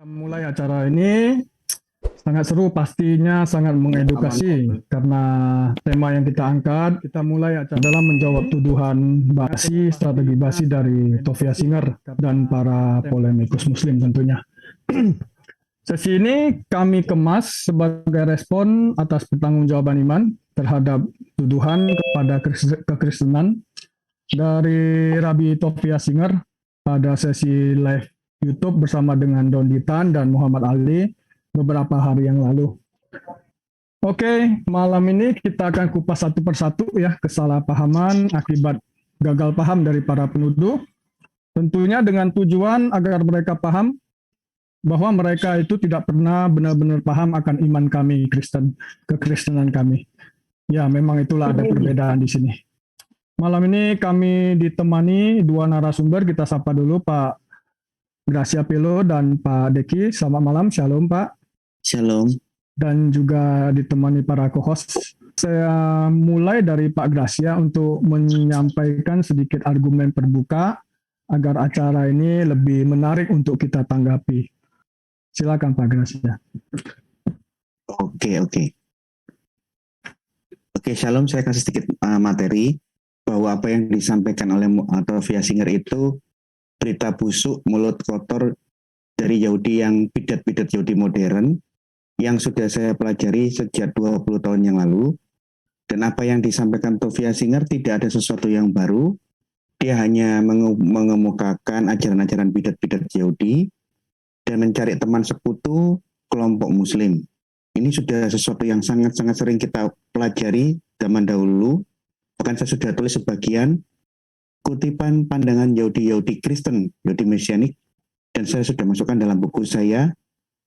Mulai acara ini sangat seru, pastinya sangat mengedukasi karena tema yang kita angkat. Kita mulai acara dalam menjawab tuduhan basi, strategi basi dari Tovia Singer dan para polemikus Muslim tentunya. Sesi ini kami kemas sebagai respon atas pertanggungjawaban iman terhadap tuduhan kepada kekristenan dari Rabi Tovia Singer pada sesi live YouTube bersama dengan Don Ditan dan Muhammad Ali beberapa hari yang lalu. Oke, malam ini kita akan kupas satu persatu ya kesalahpahaman akibat gagal paham dari para penuduh. Tentunya dengan tujuan agar mereka paham bahwa mereka itu tidak pernah benar-benar paham akan iman kami Kristen, kekristenan kami. Ya, memang itulah ada perbedaan di sini. Malam ini kami ditemani dua narasumber. Kita sapa dulu Pak Gracia Pelo dan Pak Deki. Selamat malam, shalom Pak. Shalom. Dan juga ditemani para co-host. Saya mulai dari Pak Gracia untuk menyampaikan sedikit argumen terbuka agar acara ini lebih menarik untuk kita tanggapi. Silakan Pak Gracia. Oke, shalom. Saya kasih sedikit materi bahwa apa yang disampaikan oleh Tovia Singer itu berita busuk, mulut kotor dari Yahudi yang bidat-bidat Yahudi modern yang sudah saya pelajari sejak 20 tahun yang lalu. Dan apa yang disampaikan Tovia Singer tidak ada sesuatu yang baru. Dia hanya mengemukakan ajaran-ajaran bidat-bidat Yahudi dan mencari teman sekutu kelompok Muslim. Ini sudah sesuatu yang sangat-sangat sering kita pelajari zaman dahulu. Bahkan saya sudah tulis sebagian kutipan pandangan Yahudi Kristen, Yahudi Mesianik, dan saya sudah masukkan dalam buku saya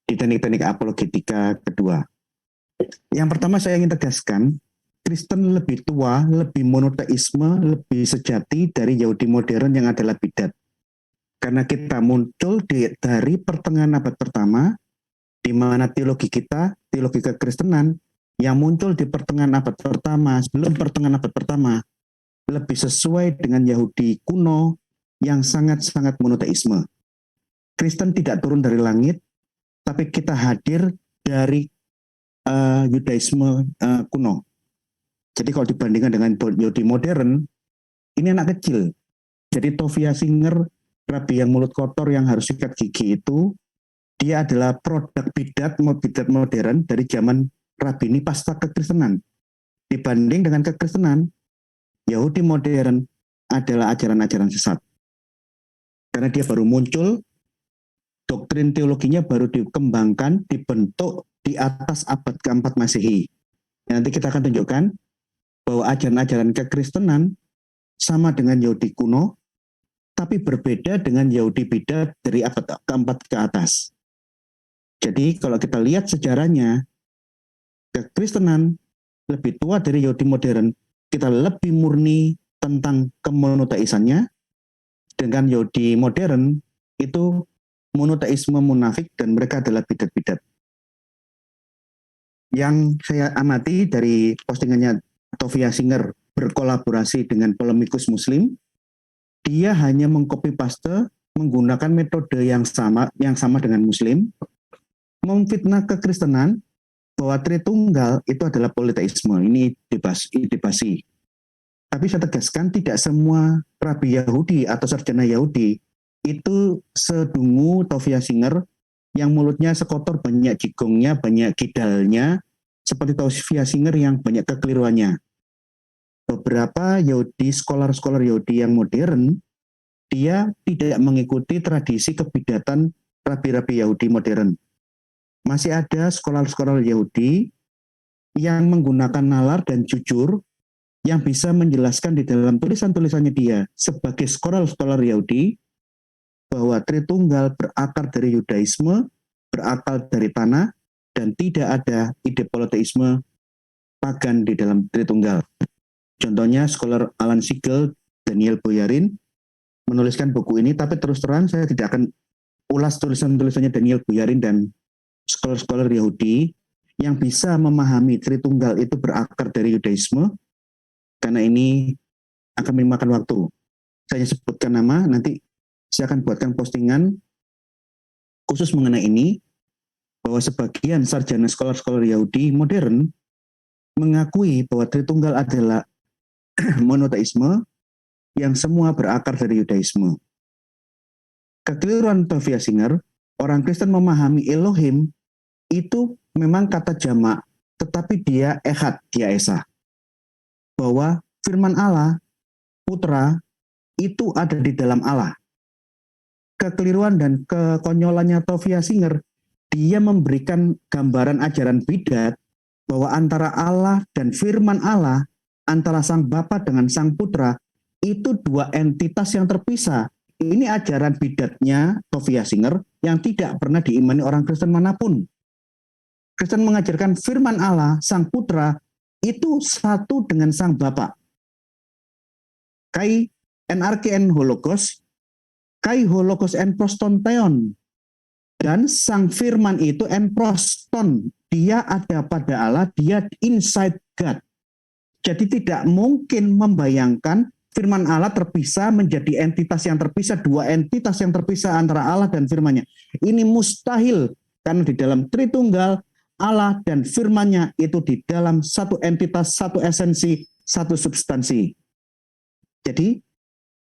di teknik-teknik apologetika kedua. Yang pertama saya ingin tegaskan, Kristen lebih tua, lebih monoteisme, lebih sejati dari Yahudi modern yang adalah bidat. Karena kita muncul dari pertengahan abad pertama, di mana teologi kita, teologi kekristenan, yang muncul di pertengahan abad pertama, sebelum pertengahan abad pertama, lebih sesuai dengan Yahudi kuno yang sangat-sangat monoteisme. Kristen tidak turun dari langit, tapi kita hadir dari Yudaisme kuno. Jadi kalau dibandingkan dengan Yahudi modern, ini anak kecil. Jadi Tovia Singer, Rabi yang mulut kotor yang harus sikat gigi itu, dia adalah produk bidat modern dari zaman Rabini pasca kekristenan. Dibanding dengan kekristenan, Yahudi modern adalah ajaran-ajaran sesat. Karena dia baru muncul, doktrin teologinya baru dikembangkan, dibentuk di atas abad keempat Masehi. Nanti kita akan tunjukkan bahwa ajaran-ajaran kekristenan sama dengan Yahudi kuno, tapi berbeda dengan Yahudi bidat dari abad keempat ke atas. Jadi kalau kita lihat sejarahnya, kekristenan lebih tua dari Yahudi modern, kita lebih murni tentang kemonoteisannya, dengan Yahudi modern itu monoteisme munafik dan mereka adalah bidat-bidat. Yang saya amati dari postingannya Tovia Singer berkolaborasi dengan polemikus Muslim, dia hanya mengcopy paste menggunakan metode yang sama dengan Muslim, memfitnah kekristenan bahwa Tritunggal itu adalah politeisme. Ini ide basi. Tapi saya tegaskan tidak semua rabi Yahudi atau sarjana Yahudi itu sedungu Tovia Singer yang mulutnya sekotor, banyak jigongnya, banyak kidalnya, seperti Tovia Singer yang banyak kekeliruannya. Beberapa Yahudi, scholar Yahudi yang modern, dia tidak mengikuti tradisi kebidatan rabi-rabi Yahudi modern. Masih ada scholar Yahudi yang menggunakan nalar dan jujur, yang bisa menjelaskan di dalam tulisan-tulisannya dia sebagai scholar Yahudi, bahwa Tritunggal berakar dari Yudaisme, berakar dari tanah, dan tidak ada ide politeisme pagan di dalam Tritunggal. Contohnya scholar Alan Siegel, Daniel Boyarin menuliskan buku ini, tapi terus terang saya tidak akan ulas tulisan-tulisannya Daniel Boyarin dan scholar Yahudi yang bisa memahami Tritunggal itu berakar dari Yudaisme, karena ini akan memakan waktu. Saya sebutkan nama, nanti saya akan buatkan postingan khusus mengenai ini, bahwa sebagian sarjana scholar-scholar Yahudi modern mengakui bahwa Tritunggal adalah monoteisme yang semua berakar dari Yudaisme. Kekeliruan Tovia Singer, orang Kristen memahami Elohim itu memang kata jamak, tetapi dia ehad, dia esa. Bahwa firman Allah, putra, itu ada di dalam Allah. Kekeliruan dan kekonyolannya Tovia Singer, dia memberikan gambaran ajaran bidat bahwa antara Allah dan firman Allah, antara sang Bapa dengan sang Putra, itu dua entitas yang terpisah. Ini ajaran bidatnya Tovia Singer yang tidak pernah diimani orang Kristen manapun. Kristen mengajarkan firman Allah, sang Putra, itu satu dengan sang Bapa. Kai NRK en hologos, kai hologos en prostonteon. Dan sang firman itu en proston, dia ada pada Allah, dia inside God. Jadi tidak mungkin membayangkan firman Allah terpisah menjadi entitas yang terpisah, dua entitas yang terpisah antara Allah dan firman-Nya. Ini mustahil, karena di dalam Tritunggal, Allah dan firman-Nya itu di dalam satu entitas, satu esensi, satu substansi. Jadi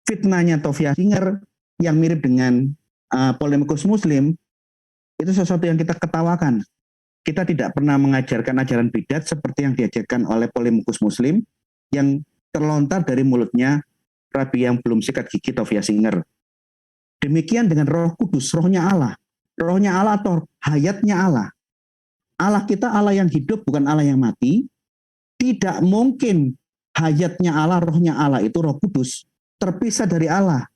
fitnahnya Tovia Singer yang mirip dengan polemikus Muslim, itu sesuatu yang kita ketawakan. Kita tidak pernah mengajarkan ajaran bidat seperti yang diajarkan oleh polemikus Muslim yang terlontar dari mulutnya Rabi yang belum sikat gigi Tovia Singer. Demikian dengan Roh Kudus, rohnya Allah. Rohnya Allah atau hayatnya Allah. Allah kita Allah yang hidup, bukan Allah yang mati. Tidak mungkin hayatnya Allah, rohnya Allah itu Roh Kudus terpisah dari Allah.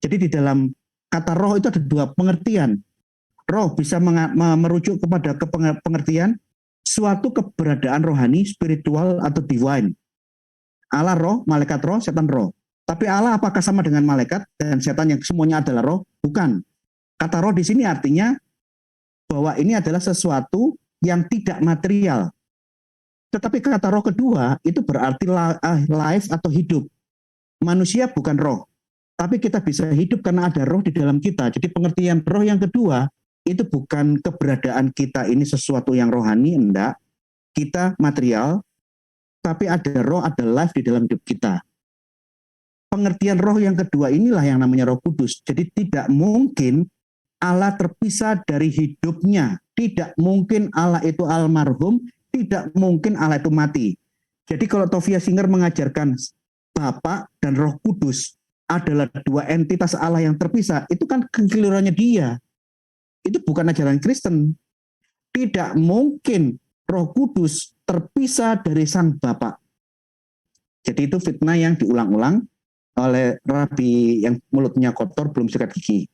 Jadi di dalam kata roh itu ada dua pengertian. Roh bisa merujuk kepada pengertian suatu keberadaan rohani, spiritual, atau divine. Allah roh, malaikat roh, setan roh. Tapi Allah apakah sama dengan malaikat dan setan yang semuanya adalah roh? Bukan. Kata roh di sini artinya bahwa ini adalah sesuatu yang tidak material. Tetapi kata roh kedua itu berarti life atau hidup. Manusia bukan roh. Tapi kita bisa hidup karena ada roh di dalam kita. Jadi pengertian roh yang kedua itu bukan keberadaan kita ini sesuatu yang rohani, enggak. Kita material, tapi ada roh, ada life di dalam hidup kita. Pengertian roh yang kedua inilah yang namanya Roh Kudus. Jadi tidak mungkin Allah terpisah dari hidupnya. Tidak mungkin Allah itu almarhum, tidak mungkin Allah itu mati. Jadi kalau Tovia Singer mengajarkan Bapa dan Roh Kudus adalah dua entitas Allah yang terpisah, itu kan kekeliruannya dia. Itu bukan ajaran Kristen. Tidak mungkin Roh Kudus terpisah dari sang Bapa. Jadi itu fitnah yang diulang-ulang oleh Rabi yang mulutnya kotor belum sikat gigi.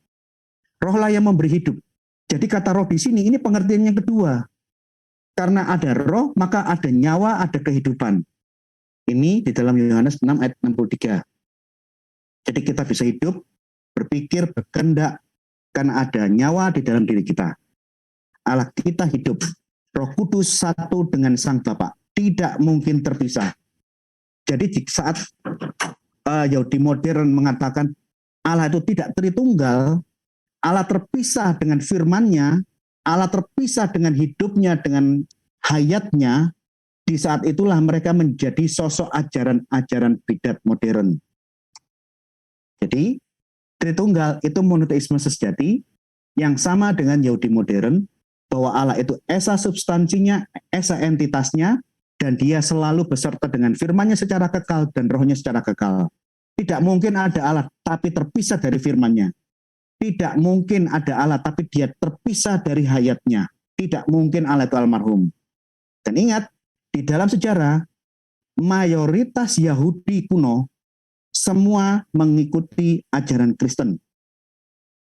Rohlah yang memberi hidup. Jadi kata roh di sini ini pengertian yang kedua. Karena ada roh, maka ada nyawa, ada kehidupan. Ini di dalam Yohanes 6 ayat 63. Jadi kita bisa hidup, berpikir, berkehendak, karena ada nyawa di dalam diri kita. Allah kita hidup. Roh Kudus satu dengan sang Bapa. Tidak mungkin terpisah. Jadi di saat Yahudi modern mengatakan Allah itu tidak Tritunggal, Allah terpisah dengan firman-Nya, Allah terpisah dengan hidupnya, dengan hayatnya, di saat itulah mereka menjadi sosok ajaran-ajaran bidat modern. Jadi Tritunggal itu monoteisme sejati yang sama dengan Yahudi modern, bahwa Allah itu esa substansinya, esa entitasnya, dan dia selalu beserta dengan firman-Nya secara kekal dan rohnya secara kekal. Tidak mungkin ada Allah tapi terpisah dari firman-Nya. Tidak mungkin ada Allah tapi dia terpisah dari hayatnya. Tidak mungkin Allah itu almarhum. Dan ingat, di dalam sejarah, mayoritas Yahudi kuno semua mengikuti ajaran Kristen.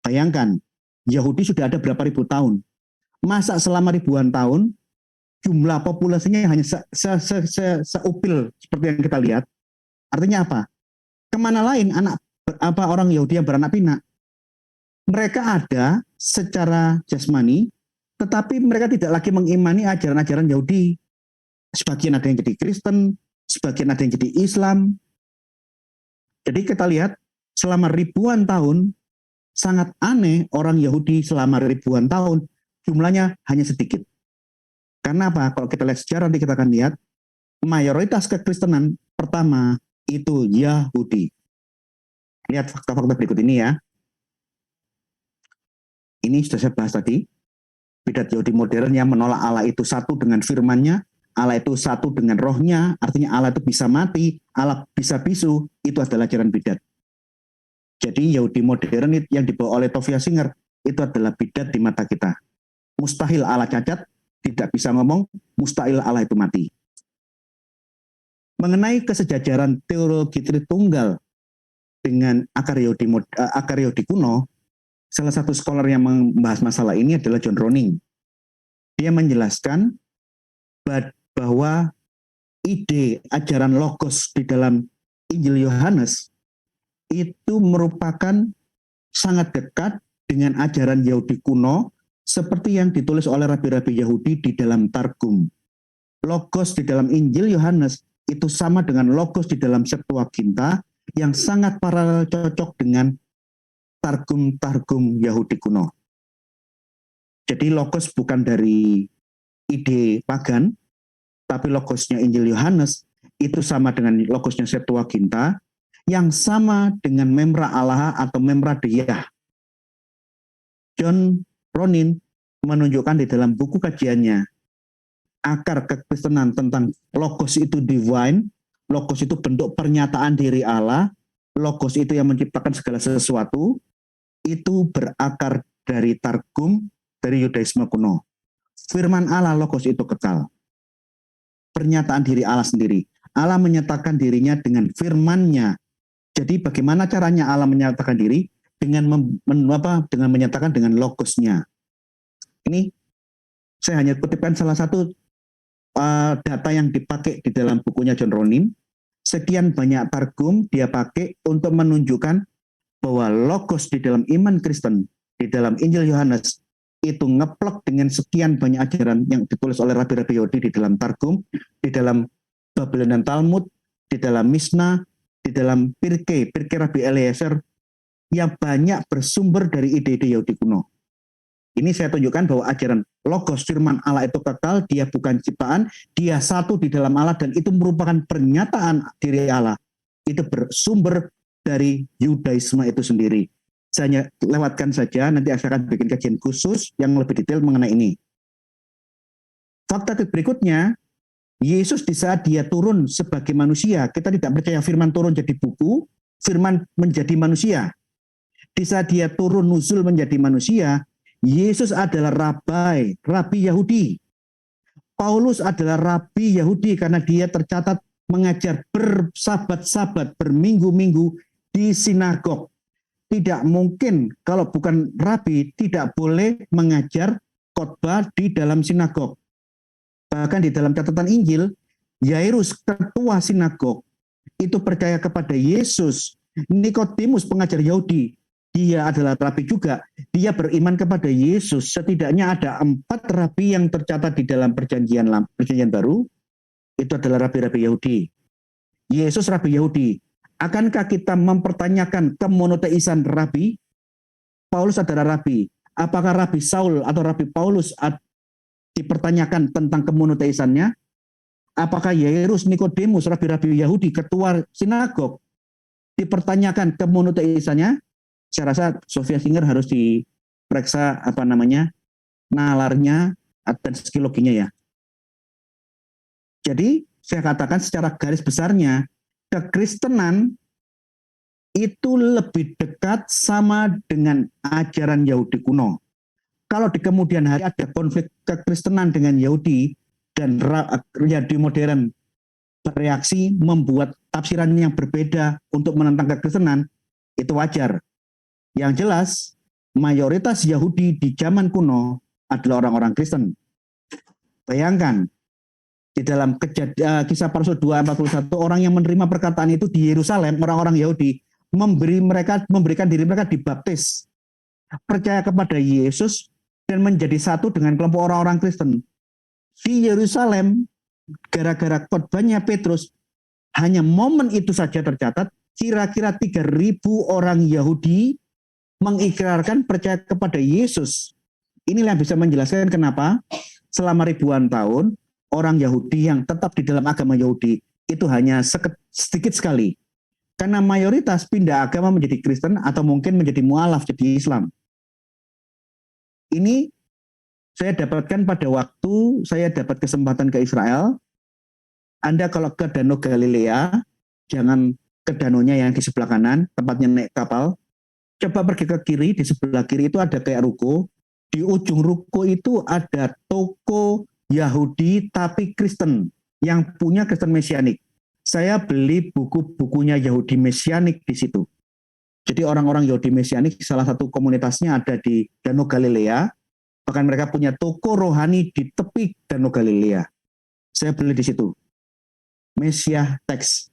Bayangkan, Yahudi sudah ada berapa ribu tahun. Masa selama ribuan tahun, jumlah populasinya hanya seupil seperti yang kita lihat. Artinya apa? Kemana lain orang Yahudi yang beranak pinak? Mereka ada secara jasmani, tetapi mereka tidak lagi mengimani ajaran-ajaran Yahudi. Sebagian ada yang jadi Kristen, sebagian ada yang jadi Islam. Jadi kita lihat selama ribuan tahun sangat aneh orang Yahudi selama ribuan tahun jumlahnya hanya sedikit. Karena apa? Kalau kita lihat sejarah nanti kita akan lihat mayoritas kekristenan pertama itu Yahudi. Lihat fakta-fakta berikut ini ya. Ini sudah saya bahas tadi. Bidat Yahudi modern yang menolak Allah itu satu dengan firman-Nya, Allah itu satu dengan rohnya, artinya Allah itu bisa mati, Allah bisa bisu, itu adalah ajaran bidat. Jadi Yahudi modern yang dibawa oleh Tovia Singer itu adalah bidat di mata kita. Mustahil Allah cacat, tidak bisa ngomong, mustahil Allah itu mati. Mengenai kesejajaran teologi Tritunggal dengan akar Yahudi kuno, salah satu scholar yang membahas masalah ini adalah John Roning. Dia menjelaskan bahwa ide ajaran logos di dalam Injil Yohanes itu merupakan sangat dekat dengan ajaran Yahudi kuno seperti yang ditulis oleh rabi-rabi Yahudi di dalam Targum. Logos di dalam Injil Yohanes itu sama dengan logos di dalam Septuaginta yang sangat paralel cocok dengan Targum Yahudi kuno. Jadi logos bukan dari ide pagan, tapi logosnya Injil Yohanes itu sama dengan logosnya Septuaginta yang sama dengan memra Allah atau memra Diyah. John Ronin menunjukkan di dalam buku kajiannya akar kekristenan tentang logos itu divine, logos itu bentuk pernyataan diri Allah, logos itu yang menciptakan segala sesuatu, itu berakar dari Targum, dari Yudaisme kuno. Firman Allah logos itu kekal. Pernyataan diri Allah sendiri. Allah menyatakan dirinya dengan firman-Nya. Jadi bagaimana caranya Allah menyatakan diri? Dengan dengan menyatakan dengan logosnya. Ini saya hanya kutipkan salah satu data yang dipakai di dalam bukunya John Ronin. Sekian banyak targum dia pakai untuk menunjukkan bahwa logos di dalam iman Kristen, di dalam Injil Yohanes, itu ngeplek dengan sekian banyak ajaran yang ditulis oleh rabi-rabi Yahudi di dalam Targum, di dalam Babylonian Talmud, di dalam Mishnah, di dalam Pirkei Rabi Eliezer, yang banyak bersumber dari ide-ide Yahudi kuno. Ini saya tunjukkan bahwa ajaran logos firman Allah itu kekal, dia bukan ciptaan, dia satu di dalam Allah, dan itu merupakan pernyataan diri Allah. Itu bersumber dari Yudaisme itu sendiri. Saya hanya lewatkan saja, nanti saya akan bikin kajian khusus yang lebih detail mengenai ini. Fakta berikutnya, Yesus di saat dia turun sebagai manusia, kita tidak percaya firman turun jadi buku, firman menjadi manusia. Di saat dia turun nuzul menjadi manusia, Yesus adalah rabi Yahudi. Paulus adalah rabi Yahudi karena dia tercatat mengajar bersabat-sabat, berminggu-minggu di sinagog. Tidak mungkin kalau bukan rabi tidak boleh mengajar khotbah di dalam sinagog. Bahkan di dalam catatan Injil, Yairus ketua sinagog itu percaya kepada Yesus. Nikodemus pengajar Yahudi, dia adalah rabi juga. Dia beriman kepada Yesus. Setidaknya ada 4 rabi yang tercatat di dalam perjanjian baru. Itu adalah rabi-rabi Yahudi. Yesus rabi Yahudi. Akankah kita mempertanyakan kemonoteisan rabi? Paulus adalah rabi. Apakah Rabi Saul atau Rabi Paulus dipertanyakan tentang kemonoteisannya? Apakah Yairus, Nikodemus, rabi-rabi Yahudi, ketua sinagog, dipertanyakan kemonoteisannya? Saya rasa Tovia Singer harus diperiksa nalarnya dan skiloginya ya. Jadi saya katakan secara garis besarnya, kekristenan itu lebih dekat sama dengan ajaran Yahudi kuno. Kalau di kemudian hari ada konflik kekristenan dengan Yahudi dan Yahudi modern bereaksi membuat tafsiran yang berbeda untuk menentang kekristenan, itu wajar. Yang jelas, mayoritas Yahudi di zaman kuno adalah orang-orang Kristen. Bayangkan, di dalam Kisah para Rasul 2:41, orang yang menerima perkataan itu di Yerusalem, orang-orang Yahudi, memberikan diri mereka dibaptis, percaya kepada Yesus, dan menjadi satu dengan kelompok orang-orang Kristen. Di Yerusalem, gara-gara khotbahnya Petrus, hanya momen itu saja tercatat, kira-kira 3.000 orang Yahudi mengikrarkan percaya kepada Yesus. Inilah yang bisa menjelaskan kenapa selama ribuan tahun orang Yahudi yang tetap di dalam agama Yahudi itu hanya sedikit sekali. Karena mayoritas pindah agama menjadi Kristen atau mungkin menjadi mualaf jadi Islam. Ini saya dapatkan pada waktu saya dapat kesempatan ke Israel. Anda kalau ke Danau Galilea, jangan ke danaunya yang di sebelah kanan, tempatnya naik kapal. Coba pergi ke kiri, di sebelah kiri itu ada kayak ruko. Di ujung ruko itu ada toko Yahudi tapi Kristen, yang punya Kristen Mesianik. Saya beli buku-bukunya Yahudi Mesianik di situ. Jadi orang-orang Yahudi Mesianik, salah satu komunitasnya ada di Danau Galilea. Bahkan mereka punya toko rohani di tepi Danau Galilea. Saya beli di situ. Mesiah teks.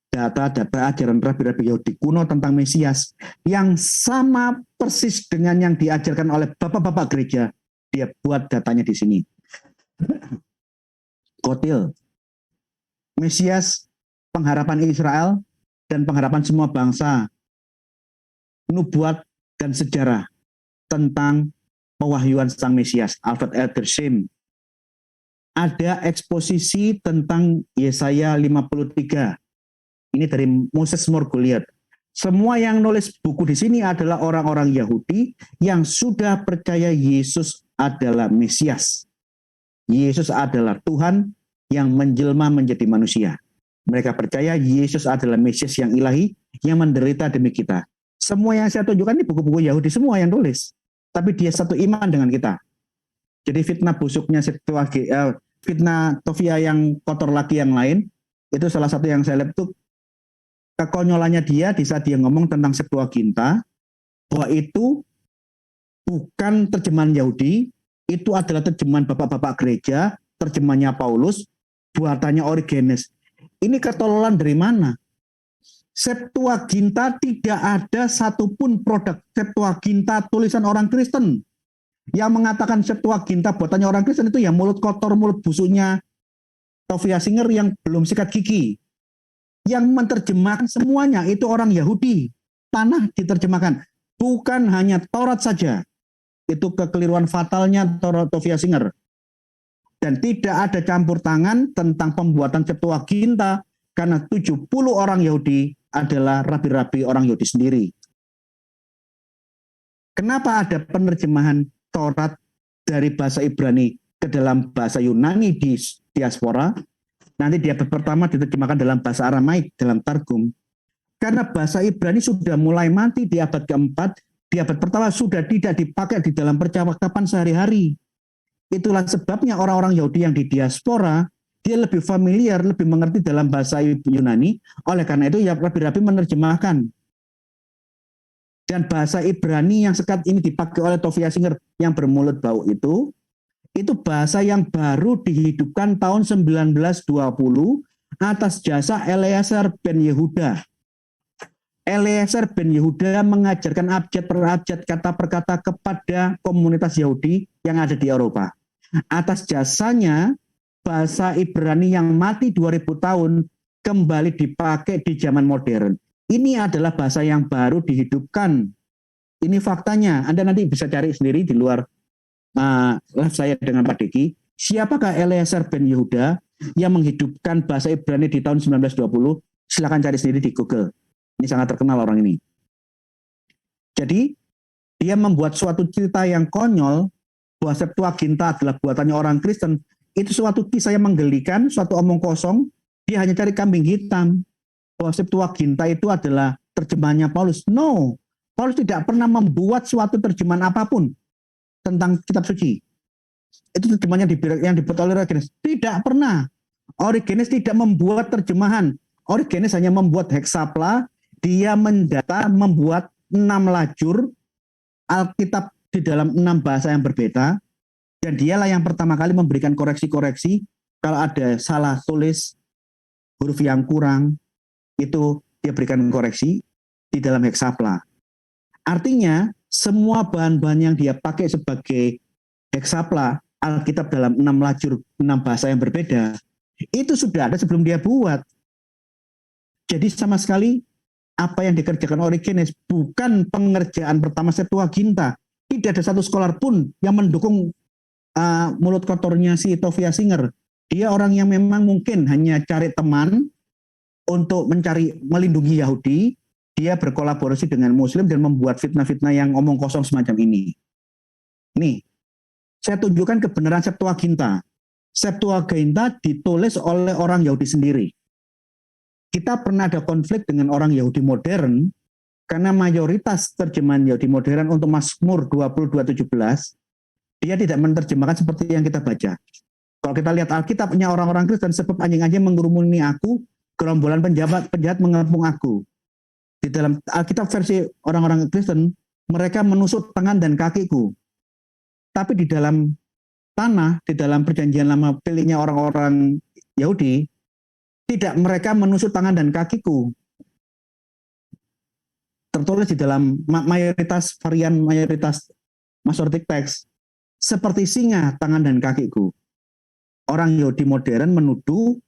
Data-data ajaran rabi-rabi Yahudi kuno tentang Mesias yang sama persis dengan yang diajarkan oleh bapak-bapak gereja. Dia buat datanya di sini. Kotil. Mesias, pengharapan Israel, dan pengharapan semua bangsa. Nubuat dan sejarah tentang pewahyuan sang Mesias, Alfred Edersheim. Ada eksposisi tentang Yesaya 53. Ini dari Moses Morgoliath. Semua yang nulis buku di sini adalah orang-orang Yahudi yang sudah percaya Yesus adalah Mesias. Yesus adalah Tuhan yang menjelma menjadi manusia. Mereka percaya Yesus adalah Mesias yang ilahi yang menderita demi kita. Semua yang saya tunjukkan ini buku-buku Yahudi semua yang tulis. Tapi dia satu iman dengan kita. Jadi fitnah busuknya fitnah Tofia yang kotor lagi yang lain, itu salah satu yang saya lihat tuh kekonyolannya dia di saat dia ngomong tentang Septuaginta, bahwa itu bukan terjemahan Yahudi, itu adalah terjemahan bapak-bapak gereja, terjemahannya Paulus, buatannya Origenes. Ini ketololan dari mana? Septuaginta tidak ada satupun produk Septuaginta tulisan orang Kristen. Yang mengatakan Septuaginta buatannya orang Kristen itu ya mulut kotor, mulut busuknya Tovia Singer yang belum sikat gigi. Yang menerjemahkan semuanya itu orang Yahudi. Tanah diterjemahkan. Bukan hanya Taurat saja. Itu kekeliruan fatalnya Tovia Singer. Dan tidak ada campur tangan tentang pembuatan Septuaginta karena 70 orang Yahudi adalah rabi-rabi orang Yahudi sendiri. Kenapa ada penerjemahan Taurat dari bahasa Ibrani ke dalam bahasa Yunani di diaspora? Nanti di abad pertama diterjemahkan dalam bahasa Aramaik, dalam Targum. Karena bahasa Ibrani sudah mulai mati di abad keempat, di abad pertama sudah tidak dipakai di dalam percakapan sehari-hari. Itulah sebabnya orang-orang Yahudi yang di diaspora, dia lebih familiar, lebih mengerti dalam bahasa Yunani, oleh karena itu ya rabi-rabi menerjemahkan. Dan bahasa Ibrani yang sekat ini dipakai oleh Tovia Singer yang bermulut bau itu bahasa yang baru dihidupkan tahun 1920 atas jasa Eliezer ben Yehuda. Eliezer ben Yehuda mengajarkan abjad per abjad kata per kata kepada komunitas Yahudi yang ada di Eropa. Atas jasanya, bahasa Ibrani yang mati 2000 tahun kembali dipakai di zaman modern. Ini adalah bahasa yang baru dihidupkan. Ini faktanya. Anda nanti bisa cari sendiri di luar live saya dengan Pak Deki. Siapakah Eliezer ben Yehuda yang menghidupkan bahasa Ibrani di tahun 1920? Silakan cari sendiri di Google. Ini sangat terkenal orang ini. Jadi, dia membuat suatu cerita yang konyol bahwa Septuaginta adalah buatannya orang Kristen. Itu suatu kisah yang menggelikan, suatu omong kosong. Dia hanya cari kambing hitam. Bahwa Septuaginta itu adalah terjemahannya Paulus. No, Paulus tidak pernah membuat suatu terjemahan apapun tentang kitab suci. Itu terjemahannya yang dibuat oleh Origenes. Tidak pernah. Origenes tidak membuat terjemahan. Origenes hanya membuat heksapla. Dia mendata, membuat 6 lajur Alkitab di dalam 6 bahasa yang berbeda. Dan dialah yang pertama kali memberikan koreksi-koreksi. Kalau ada salah tulis, huruf yang kurang, itu dia berikan koreksi di dalam heksapla. Artinya, semua bahan-bahan yang dia pakai sebagai heksapla Alkitab dalam 6 lajur, 6 bahasa yang berbeda, itu sudah ada sebelum dia buat. Jadi sama sekali apa yang dikerjakan Origenes bukan pengerjaan pertama Septuaginta. Tidak ada satu scholar pun yang mendukung mulut kotornya si Tovia Singer. Dia orang yang memang mungkin hanya cari teman untuk melindungi Yahudi. Dia berkolaborasi dengan Muslim dan membuat fitnah-fitnah yang omong kosong semacam ini. Nih, saya tunjukkan kebenaran Septuaginta. Septuaginta ditulis oleh orang Yahudi sendiri. Kita pernah ada konflik dengan orang Yahudi modern karena mayoritas terjemahan Yahudi modern untuk Mazmur 22:17 dia tidak menerjemahkan seperti yang kita baca. Kalau kita lihat Alkitabnya orang-orang Kristen, sebab anjing-anjing mengurumuni aku, gerombolan penjahat mengepung aku. Di dalam Alkitab versi orang-orang Kristen, mereka menusuk tangan dan kakiku. Tapi di dalam tanah, di dalam perjanjian lama pilihnya orang-orang Yahudi, tidak, mereka menusuk tangan dan kakiku. Tertulis di dalam mayoritas Masoretic text, seperti singa tangan dan kakiku. Orang Yahudi modern menuduh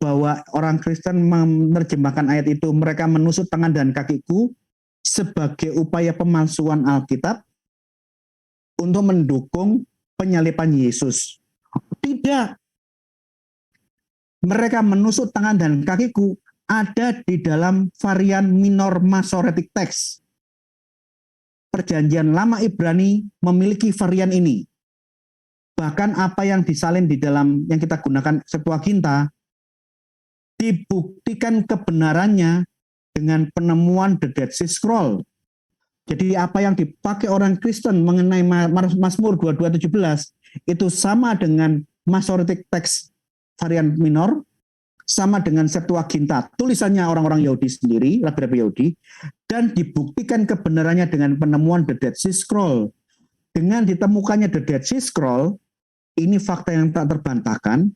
bahwa orang Kristen menerjemahkan ayat itu, mereka menusuk tangan dan kakiku sebagai upaya pemalsuan Alkitab untuk mendukung penyaliban Yesus. Tidak. Mereka menusuk tangan dan kakiku ada di dalam varian minor Masoretic text. Perjanjian Lama Ibrani memiliki varian ini. Bahkan apa yang disalin di dalam yang kita gunakan Septuaginta dibuktikan kebenarannya dengan penemuan The Dead Sea Scroll. Jadi apa yang dipakai orang Kristen mengenai Mazmur 22:17 itu sama dengan Masoretic text varian minor, sama dengan Septuaginta, tulisannya orang-orang Yahudi sendiri, rabi-rabi Yahudi, dan dibuktikan kebenarannya dengan penemuan The Dead Sea Scroll. Dengan ditemukannya The Dead Sea Scroll, ini fakta yang tak terbantahkan,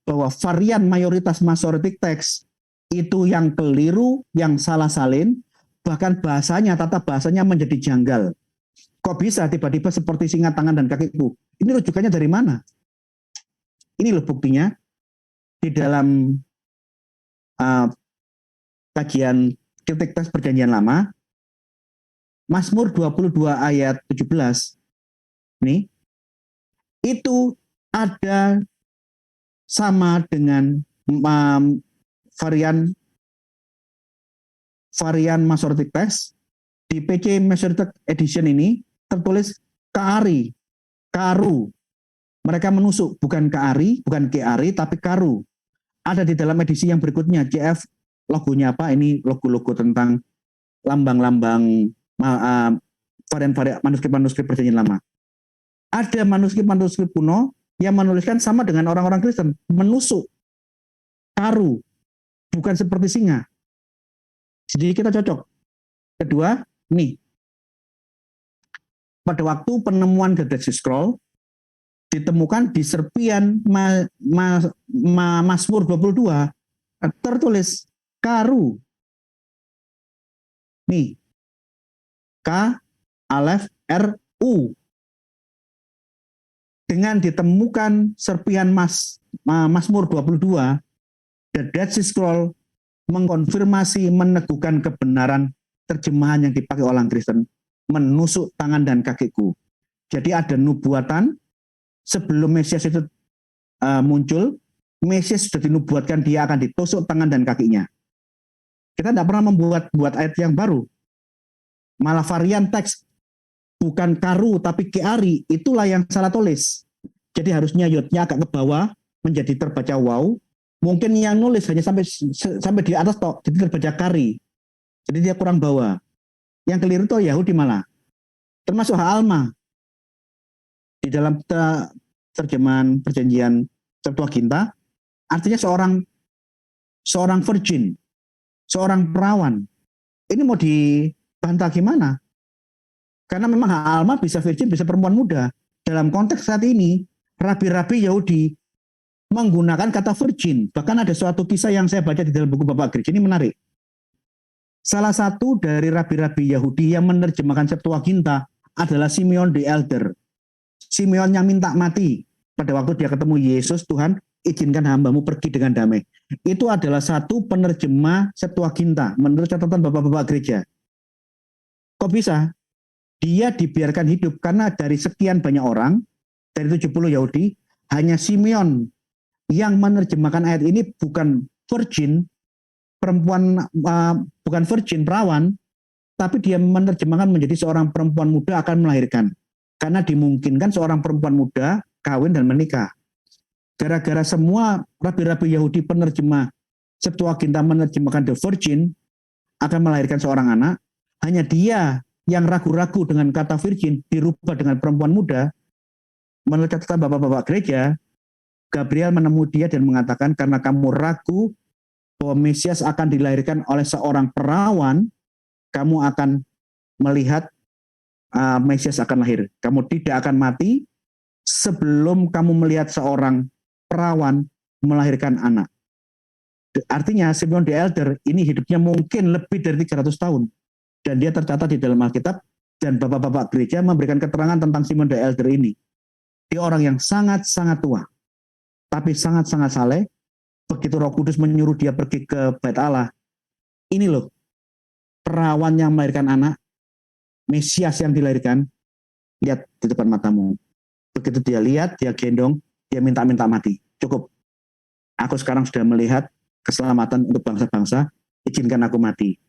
bahwa varian mayoritas Masoretic text itu yang keliru, yang salah salin, bahkan bahasanya, tata bahasanya menjadi janggal. Kok bisa tiba-tiba seperti singa tangan dan kakiku? Ini rujukannya dari mana? Ini loh buktinya. Di dalam kajian kritik teks perjanjian lama, Mazmur 22 ayat 17, nih, itu ada sama dengan varian Masoretic text. Di PC Masoretic Edition ini tertulis kaari, karu. Mereka menusuk, bukan keari, bukan keari, tapi karu. Ada di dalam edisi yang berikutnya, CF logonya apa? Ini logo-logo tentang lambang-lambang varian-varian manuskrip-manuskrip perjanjian lama. Ada manuskrip-manuskrip kuno yang menuliskan sama dengan orang-orang Kristen, menusuk, karu, bukan seperti singa. Jadi kita cocok. Kedua, nih, pada waktu penemuan The Dead Sea Scroll, ditemukan di serpian Mazmur 22 tertulis karu. Nih. K Alef R U. Dengan ditemukan serpian Mazmur 22, The Dead Sea Scroll mengkonfirmasi, meneguhkan kebenaran terjemahan yang dipakai orang Kristen, menusuk tangan dan kakiku. Jadi ada nubuatan sebelum Mesias itu muncul, Mesias sudah dinubuatkan dia akan ditusuk tangan dan kakinya. Kita tidak pernah membuat ayat yang baru. Malah varian teks bukan karu tapi keari, itulah yang salah tulis. Jadi harusnya yodnya agak ke bawah menjadi terbaca wow. Mungkin yang nulis hanya sampai di atas toh, jadi terbaca kari. Jadi dia kurang bawah. Yang keliru itu Yahudi malah. Termasuk Alma. Di dalam terjemahan perjanjian Septuaginta, artinya seorang virgin, seorang perawan. Ini mau dibantah gimana? Karena memang Alma bisa virgin, bisa perempuan muda. Dalam konteks saat ini, rabi-rabi Yahudi menggunakan kata virgin. Bahkan ada suatu kisah yang saya baca di dalam buku Bapak Gereja, ini menarik. Salah satu dari rabi-rabi Yahudi yang menerjemahkan Septuaginta adalah Simeon the Elder. Simeon yang minta mati pada waktu dia ketemu Yesus, Tuhan, izinkan hambamu pergi dengan damai. Itu adalah satu penerjemah Septuaginta menurut catatan bapak-bapak gereja. Kok bisa? Dia dibiarkan hidup karena dari sekian banyak orang, dari 70 Yahudi, hanya Simeon yang menerjemahkan ayat ini bukan virgin, bukan virgin, perawan, tapi dia menerjemahkan menjadi seorang perempuan muda akan melahirkan. Karena dimungkinkan seorang perempuan muda kawin dan menikah. Gara-gara semua rabi-rabi Yahudi penerjemah Septuaginta menerjemahkan the virgin akan melahirkan seorang anak, hanya dia yang ragu-ragu dengan kata virgin dirubah dengan perempuan muda. Menurut catatan bapak-bapak gereja, Gabriel menemui dia dan mengatakan, karena kamu ragu bahwa Mesias akan dilahirkan oleh seorang perawan, kamu akan melihat Mesias akan lahir. Kamu tidak akan mati sebelum kamu melihat seorang perawan melahirkan anak. Artinya Simeon the Elder ini hidupnya mungkin lebih dari 300 tahun. Dan dia tercatat di dalam Alkitab, dan bapak-bapak gereja memberikan keterangan tentang Simeon the Elder ini. Dia orang yang sangat-sangat tua, tapi sangat-sangat saleh. Begitu Roh Kudus menyuruh dia pergi ke Bait Allah, ini loh, perawan yang melahirkan anak, Mesias yang dilahirkan, lihat di depan matamu. Begitu dia lihat, dia gendong, dia minta-minta mati. Cukup. Aku sekarang sudah melihat keselamatan untuk bangsa-bangsa, izinkan aku mati.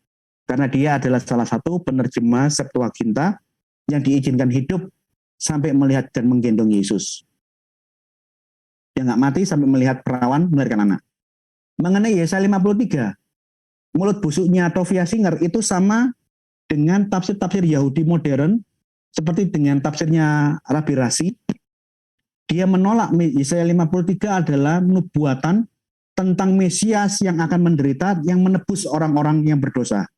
Karena dia adalah salah satu penerjemah Septuaginta yang diizinkan hidup sampai melihat dan menggendong Yesus. Dia nggak mati sampai melihat perawan melahirkan anak. Mengenai Yesaya 53, mulut busuknya Tovia Singer itu sama dengan tafsir-tafsir Yahudi modern, seperti dengan tafsirnya Rabi Rasi. Dia menolak Yesaya 53 adalah nubuatan tentang Mesias yang akan menderita, yang menebus orang-orang yang berdosa.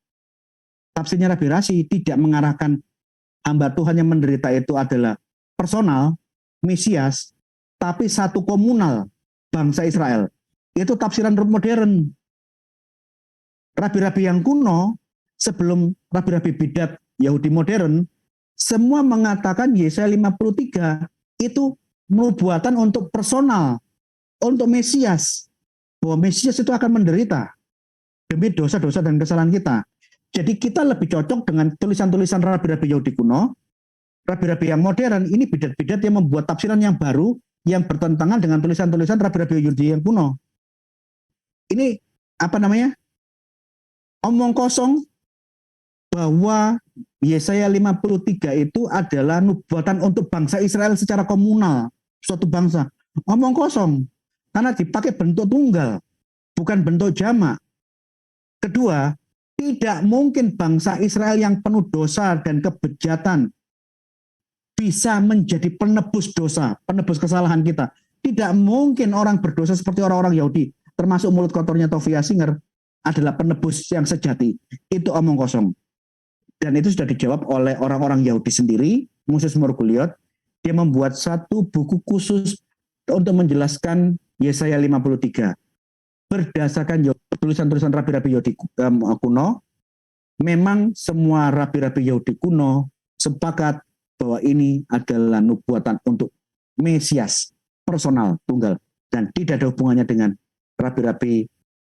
Tafsirnya Rabi Rasi tidak mengarahkan hamba Tuhan yang menderita itu adalah personal, Mesias, tapi satu komunal, bangsa Israel. Itu tafsiran modern. Rabi-rabi yang kuno, sebelum rabi-rabi bidat Yahudi modern, semua mengatakan Yesaya 53 itu nubuatan untuk personal, untuk Mesias. Bahwa Mesias itu akan menderita demi dosa-dosa dan kesalahan kita. Jadi kita lebih cocok dengan tulisan-tulisan rabi-rabi Yahudi kuno. Rabi-rabi yang modern ini bidat-bidat yang membuat tafsiran yang baru yang bertentangan dengan tulisan-tulisan rabi-rabi Yahudi yang kuno. Ini apa namanya? Omong kosong bahwa Yesaya 53 itu adalah nubuatan untuk bangsa Israel secara komunal, suatu bangsa. Omong kosong, karena dipakai bentuk tunggal, bukan bentuk jamak. Kedua, tidak mungkin bangsa Israel yang penuh dosa dan kebejatan bisa menjadi penebus dosa, penebus kesalahan kita. Tidak mungkin orang berdosa seperti orang-orang Yahudi, termasuk mulut kotornya Tovia Singer, adalah penebus yang sejati. Itu omong kosong. Dan itu sudah dijawab oleh orang-orang Yahudi sendiri, Moses Margoliouth. Dia membuat satu buku khusus untuk menjelaskan Yesaya 53. Berdasarkan tulisan-tulisan rabi-rabi Yahudi kuno, memang semua rabi-rabi Yahudi kuno sepakat bahwa ini adalah nubuatan untuk Mesias, personal, tunggal. Dan tidak ada hubungannya dengan rabi-rabi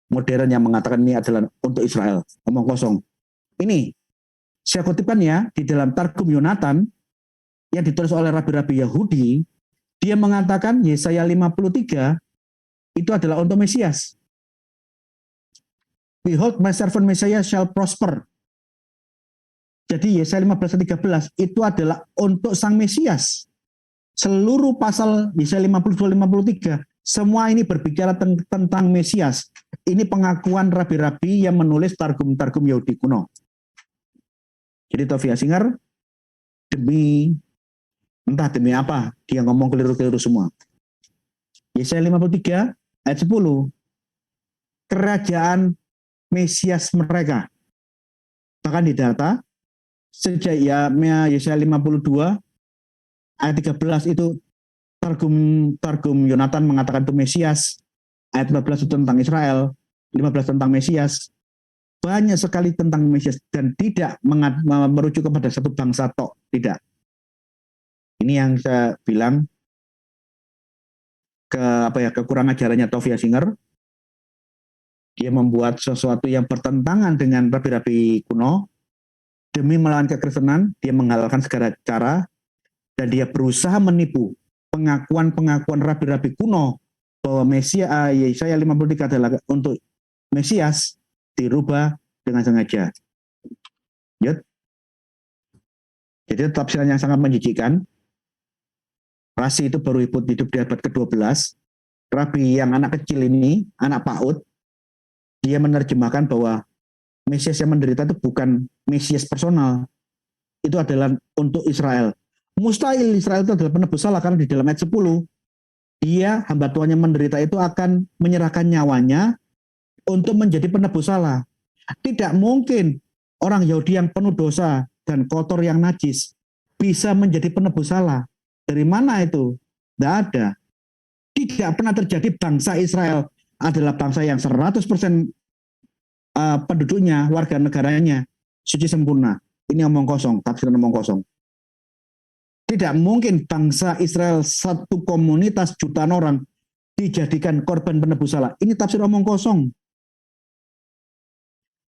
modern yang mengatakan ini adalah untuk Israel. Omong kosong. Ini saya kutipkan ya, di dalam Targum Yonatan yang ditulis oleh rabi-rabi Yahudi, dia mengatakan Yesaya 53 itu adalah untuk Mesias. Behold, my servant Messiah shall prosper. Jadi Yesaya 15-13 itu adalah untuk sang Mesias. Seluruh pasal Yesaya 52-53, semua ini berbicara tentang Mesias. Ini pengakuan rabi-rabi yang menulis Targum-Targum Yahudi kuno. Jadi Tovia Singer, entah demi apa, dia ngomong keliru-keliru semua. Yesaya 53 ayat 10, kerajaan Mesias mereka. Bahkan di data, sejak Yesaya 52 ayat 13 itu Targum Yonatan mengatakan itu Mesias, ayat 14 itu tentang Israel, 15 tentang Mesias. Banyak sekali tentang Mesias dan tidak merujuk kepada satu bangsa tok, tidak. Ini yang saya bilang, kekurang ajarannya Tovia Singer. Dia membuat sesuatu yang bertentangan dengan rabi-rabi kuno. Demi melawan kekristenan, dia menghalalkan segala cara, dan dia berusaha menipu pengakuan-pengakuan rabi-rabi kuno bahwa Yesaya 53 adalah untuk Mesias, dirubah dengan sengaja. Jadi tafsiran yang sangat menjijikkan. Rasi itu baru hidup di abad ke-12. Rabi yang anak kecil ini, anak PAUD, dia menerjemahkan bahwa Mesias yang menderita itu bukan Mesias personal. Itu adalah untuk Israel. Mustahil Israel itu adalah penebus salah, karena di dalam ayat 10, dia, hamba Tuhan yang menderita itu akan menyerahkan nyawanya untuk menjadi penebus salah. Tidak mungkin orang Yahudi yang penuh dosa dan kotor yang najis bisa menjadi penebus salah. Dari mana itu? Tidak ada. Tidak pernah terjadi bangsa Israel adalah bangsa yang 100% penduduknya, warga negaranya suci sempurna. Ini omong kosong, tafsiran omong kosong. Tidak mungkin bangsa Israel satu komunitas jutaan orang dijadikan korban penebus salah. Ini tafsir omong kosong.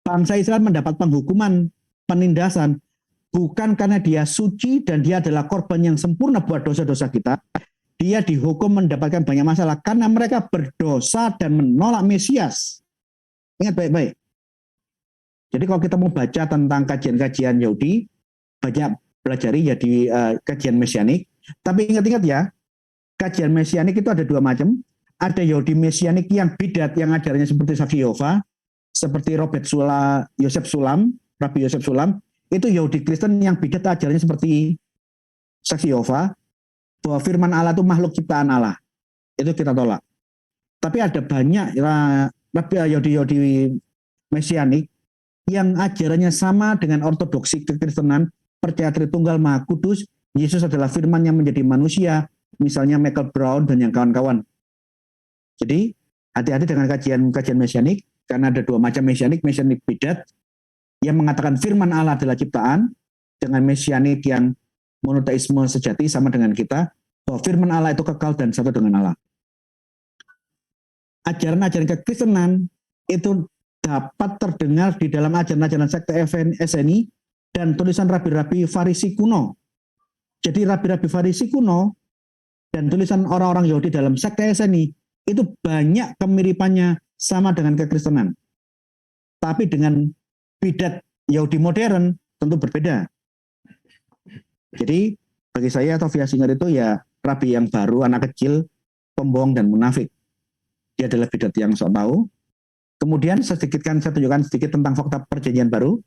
Bangsa Israel mendapat penghukuman, penindasan, bukan karena dia suci dan dia adalah korban yang sempurna buat dosa-dosa kita. Dia dihukum mendapatkan banyak masalah karena mereka berdosa dan menolak Mesias. Ingat baik-baik. Jadi kalau kita mau baca tentang kajian-kajian Yahudi, banyak pelajari ya di kajian Mesianik. Tapi ingat-ingat ya, kajian Mesianik itu ada dua macam. Ada Yahudi Mesianik yang bidat, yang ajarannya seperti Saksi Yehova, seperti Yosef Sulam, Rabi Yosef Sulam. Itu Yahudi Kristen yang bidat, ajarannya seperti Saksi Yehova, bahwa firman Allah itu makhluk ciptaan Allah. Itu kita tolak. Tapi ada banyak Yahudi Mesianik yang ajarannya sama dengan ortodoksi kekristenan, percaya Tritunggal Maha Kudus, Yesus adalah firman yang menjadi manusia, misalnya Michael Brown dan yang kawan-kawan. Jadi hati-hati dengan kajian Mesianik, karena ada dua macam Mesianik bidat yang mengatakan firman Allah adalah ciptaan, dengan Mesianik yang monoteisme sejati sama dengan kita, bahwa firman Allah itu kekal dan satu dengan Allah. Ajaran-ajaran kekristenan itu dapat terdengar di dalam ajaran-ajaran sekte SNI dan tulisan rabi-rabi Farisi kuno. Jadi rabi-rabi Farisi kuno dan tulisan orang-orang Yahudi dalam sekte SNI itu banyak kemiripannya sama dengan kekristenan. Tapi dengan bidat Yahudi modern tentu berbeda. Jadi bagi saya Tovia Singer itu ya rabi yang baru, anak kecil, pembohong dan munafik. Dia adalah bidat yang sok tahu. Kemudian saya tunjukkan sedikit tentang fakta perjanjian baru.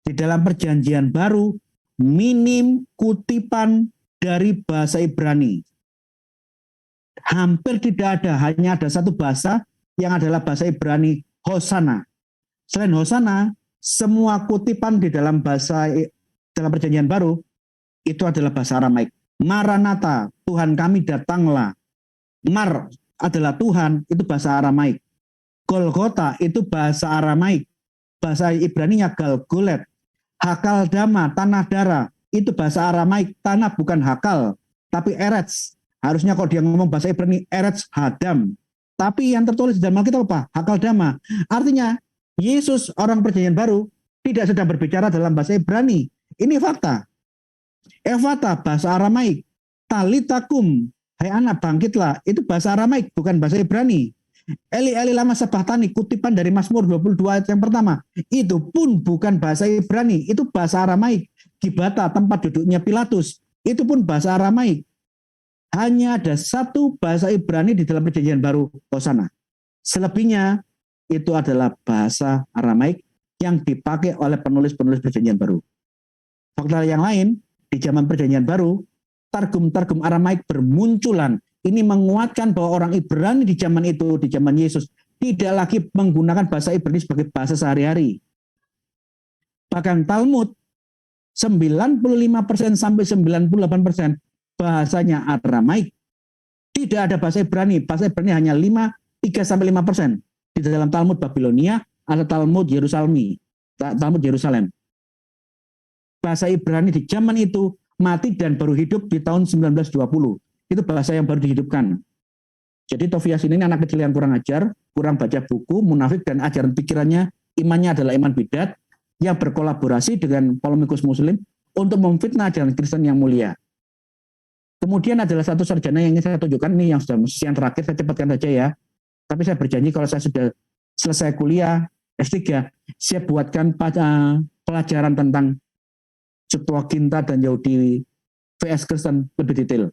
Di dalam perjanjian baru, minim kutipan dari bahasa Ibrani. Hampir tidak ada, hanya ada satu bahasa yang adalah bahasa Ibrani, Hosana. Selain Hosana, semua kutipan di dalam perjanjian baru itu adalah bahasa Aramaik. Maranatha, Tuhan kami datanglah. Mar adalah Tuhan, itu bahasa Aramaik. Golgota itu bahasa Aramaik. Bahasa Ibraninya Galgolet. Hakal Dama, tanah darah, itu bahasa Aramaik. Tanah bukan hakal, tapi Eretz. Harusnya kalau dia ngomong bahasa Ibrani, Eretz Hadam. Tapi yang tertulis di dalam Alkitab apa? Hakal Dama. Artinya, Yesus orang perjanjian baru tidak sedang berbicara dalam bahasa Ibrani. Ini fakta. Evata, bahasa Aramaik. Talitakum, hai anak bangkitlah, itu bahasa Aramaik, bukan bahasa Ibrani. Eli lama sabahtani, kutipan dari Mazmur 22 ayat yang pertama. Itu pun bukan bahasa Ibrani, itu bahasa Aramaik. Gibata, tempat duduknya Pilatus, itu pun bahasa Aramaik. Hanya ada satu bahasa Ibrani di dalam perjanjian baru, Hosana. Selebihnya itu adalah bahasa Aramaik yang dipakai oleh penulis-penulis perjanjian baru. Fakta yang lain, di zaman perjanjian baru, targum-targum Aramaik bermunculan. Ini menguatkan bahwa orang Ibrani di zaman itu, di zaman Yesus, tidak lagi menggunakan bahasa Ibrani sebagai bahasa sehari-hari. Bahkan Talmud, 95% sampai 98% bahasanya Aramaik. Tidak ada bahasa Ibrani. Bahasa Ibrani hanya 3-5%. Di dalam Talmud Babilonia, ada Talmud Yerusalem. Bahasa Ibrani di zaman itu mati dan baru hidup di tahun 1920. Itu bahasa yang baru dihidupkan. Jadi Tofias ini anak kecil yang kurang ajar, kurang baca buku, munafik, dan ajaran pikirannya, imannya adalah iman bidat, yang berkolaborasi dengan polemikus muslim untuk memfitnah ajaran Kristen yang mulia. Kemudian adalah satu sarjana yang ingin saya tunjukkan, ini yang sudah yang terakhir, saya cepatkan saja ya. Tapi saya berjanji kalau saya sudah selesai kuliah S3, saya buatkan pelajaran tentang Septuaginta dan Yahudi VS Kristen lebih detail.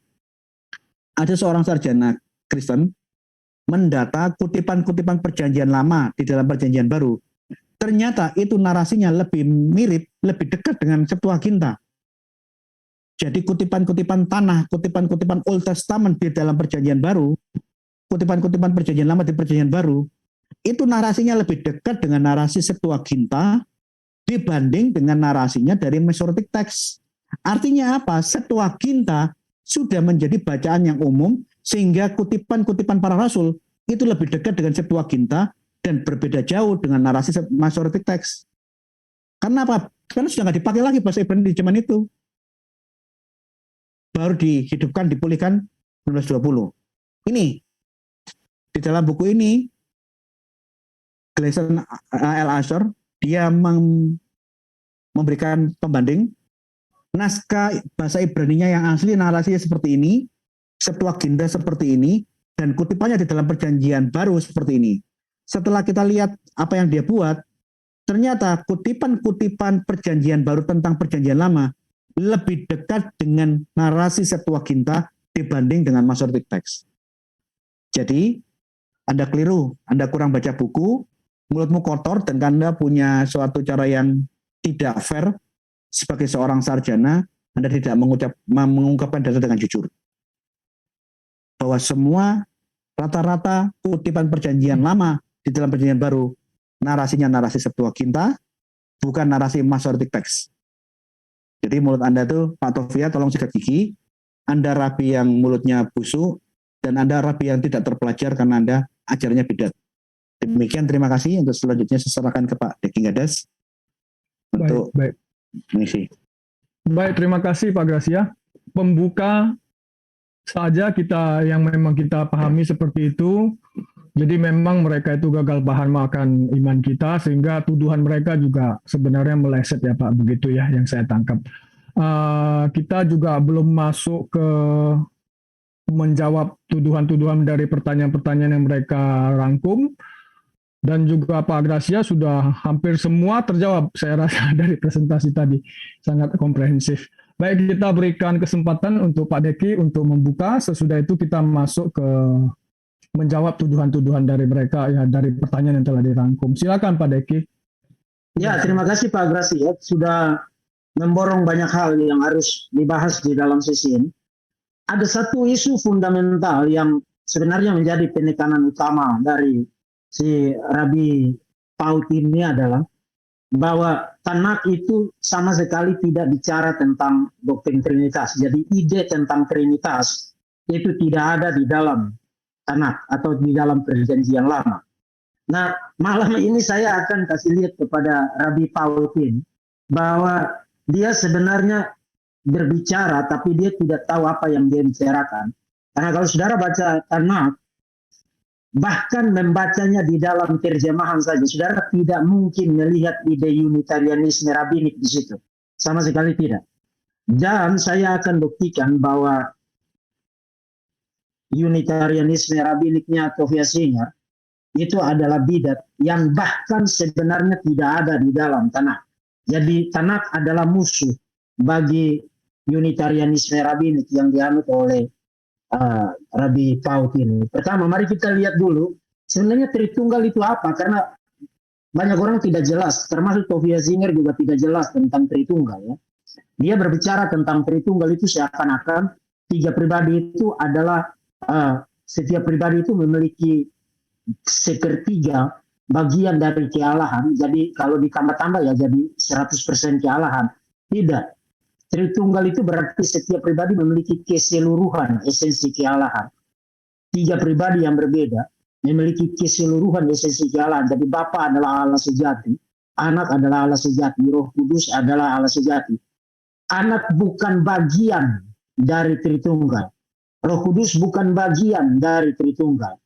Ada seorang sarjana Kristen mendata kutipan-kutipan perjanjian lama di dalam perjanjian baru. Ternyata itu narasinya lebih mirip, lebih dekat dengan Septuaginta. Jadi kutipan-kutipan tanah, kutipan-kutipan Old Testament di dalam perjanjian baru, kutipan-kutipan perjanjian lama di perjanjian baru, itu narasinya lebih dekat dengan narasi Septuaginta dibanding dengan narasinya dari Masoretic Text. Artinya apa? Septuaginta sudah menjadi bacaan yang umum, sehingga kutipan-kutipan para rasul itu lebih dekat dengan Septuaginta dan berbeda jauh dengan narasi Masoretic Text. Karena apa? Karena sudah nggak dipakai lagi bahasa Ibrani di zaman itu. Baru dihidupkan, dipulihkan 1920. Ini, di dalam buku ini, Gleason L. Asher, dia memberikan pembanding, naskah bahasa Ibraninya yang asli narasinya seperti ini, Septuaginta seperti ini, dan kutipannya di dalam perjanjian baru seperti ini. Setelah kita lihat apa yang dia buat, ternyata kutipan-kutipan perjanjian baru tentang perjanjian lama lebih dekat dengan narasi Septuaginta dibanding dengan Masoretic Text. Jadi, Anda keliru, Anda kurang baca buku, mulutmu kotor, dan Anda punya suatu cara yang tidak fair sebagai seorang sarjana, Anda tidak mengungkapkan data dengan jujur. Bahwa semua rata-rata kutipan perjanjian lama di dalam perjanjian baru, narasinya narasi Septuaginta, bukan narasi Masoretic Text. Jadi mulut Anda itu, Pak Tofia, tolong sikat gigi. Anda rabi yang mulutnya busuk, dan Anda rabi yang tidak terpelajar karena Anda ajarnya bidat. Demikian, terima kasih. Untuk selanjutnya saya serahkan ke Pak Deki Gadas untuk mengisi. Baik, terima kasih Pak Gracia. Pembuka saja kita yang memang kita pahami seperti itu. Jadi memang mereka itu gagal paham akan iman kita, sehingga tuduhan mereka juga sebenarnya meleset ya Pak, begitu ya yang saya tangkap. Kita juga belum masuk ke menjawab tuduhan-tuduhan dari pertanyaan-pertanyaan yang mereka rangkum, dan juga Pak Gracia sudah hampir semua terjawab saya rasa dari presentasi tadi, sangat komprehensif. Baik, kita berikan kesempatan untuk Pak Deki untuk membuka, sesudah itu kita masuk ke menjawab tuduhan-tuduhan dari mereka ya, dari pertanyaan yang telah dirangkum. Silakan Pak Deki. Ya, terima kasih Pak Gracia sudah memborong banyak hal yang harus dibahas di dalam sesi ini. Ada satu isu fundamental yang sebenarnya menjadi penekanan utama dari si Rabi Paut ini adalah bahwa Tanakh itu sama sekali tidak bicara tentang doktrin Trinitas. Jadi ide tentang Trinitas itu tidak ada di dalam Tanakh atau di dalam perjanjian lama. Nah, malam ini saya akan kasih lihat kepada Rabi Paut ini bahwa dia sebenarnya berbicara tapi dia tidak tahu apa yang dia bicarakan. Karena kalau saudara baca Tanakh, bahkan membacanya di dalam terjemahan saja, saudara tidak mungkin melihat ide Unitarianisme Rabinik di situ. Sama sekali tidak. Dan saya akan buktikan bahwa Unitarianisme Rabiniknya Tovia Singer itu adalah bidat yang bahkan sebenarnya tidak ada di dalam Tanakh. Jadi Tanakh adalah musuh bagi Unitarianisme Rabinik yang dianut oleh Rabi Paut ini. Pertama, mari kita lihat dulu sebenarnya Tritunggal itu apa, karena banyak orang tidak jelas, termasuk Tovia Singer juga tidak jelas tentang Tritunggal. Ya. Dia berbicara tentang Tritunggal itu seakan-akan tiga pribadi itu adalah setiap pribadi itu memiliki sepertiga bagian dari kealahan. Jadi kalau ditambah-tambah ya jadi 100% kealahan. Tidak. Tritunggal itu berarti setiap pribadi memiliki keseluruhan esensi kealahan. Tiga pribadi yang berbeda memiliki keseluruhan esensi kealahan. Jadi Bapa adalah Allah sejati, Anak adalah Allah sejati, Roh Kudus adalah Allah sejati. Anak bukan bagian dari Tritunggal. Roh Kudus bukan bagian dari Tritunggal.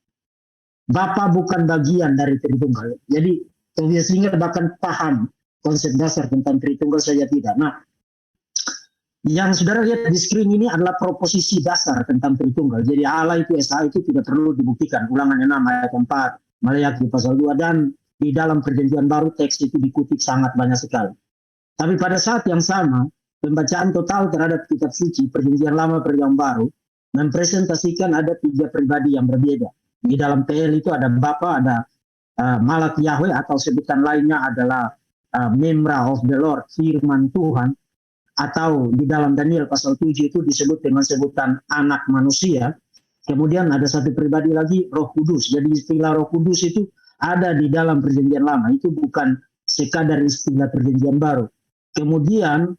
Bapa bukan bagian dari Tritunggal. Jadi Tobias Singer bahkan paham konsep dasar tentang Tritunggal, saja tidak. Nah, yang saudara lihat di screen ini adalah proposisi dasar tentang Tritunggal. Jadi Allah itu Esa itu tidak perlu dibuktikan. Ulangan 6 ayat 4, Maleakhi pasal 2, dan di dalam perjanjian baru teks itu dikutip sangat banyak sekali. Tapi pada saat yang sama, pembacaan total terhadap kitab suci, perjanjian lama, perjanjian baru, mempresentasikan ada 3 pribadi yang berbeda. Di dalam PL itu ada Bapa, ada Malak Yahweh, atau sebutan lainnya adalah Memra of the Lord, firman Tuhan, atau di dalam Daniel pasal 7 itu disebut dengan sebutan anak manusia. Kemudian ada satu pribadi lagi, Roh Kudus. Jadi istilah Roh Kudus itu ada di dalam perjanjian lama, itu bukan sekadar istilah perjanjian baru. Kemudian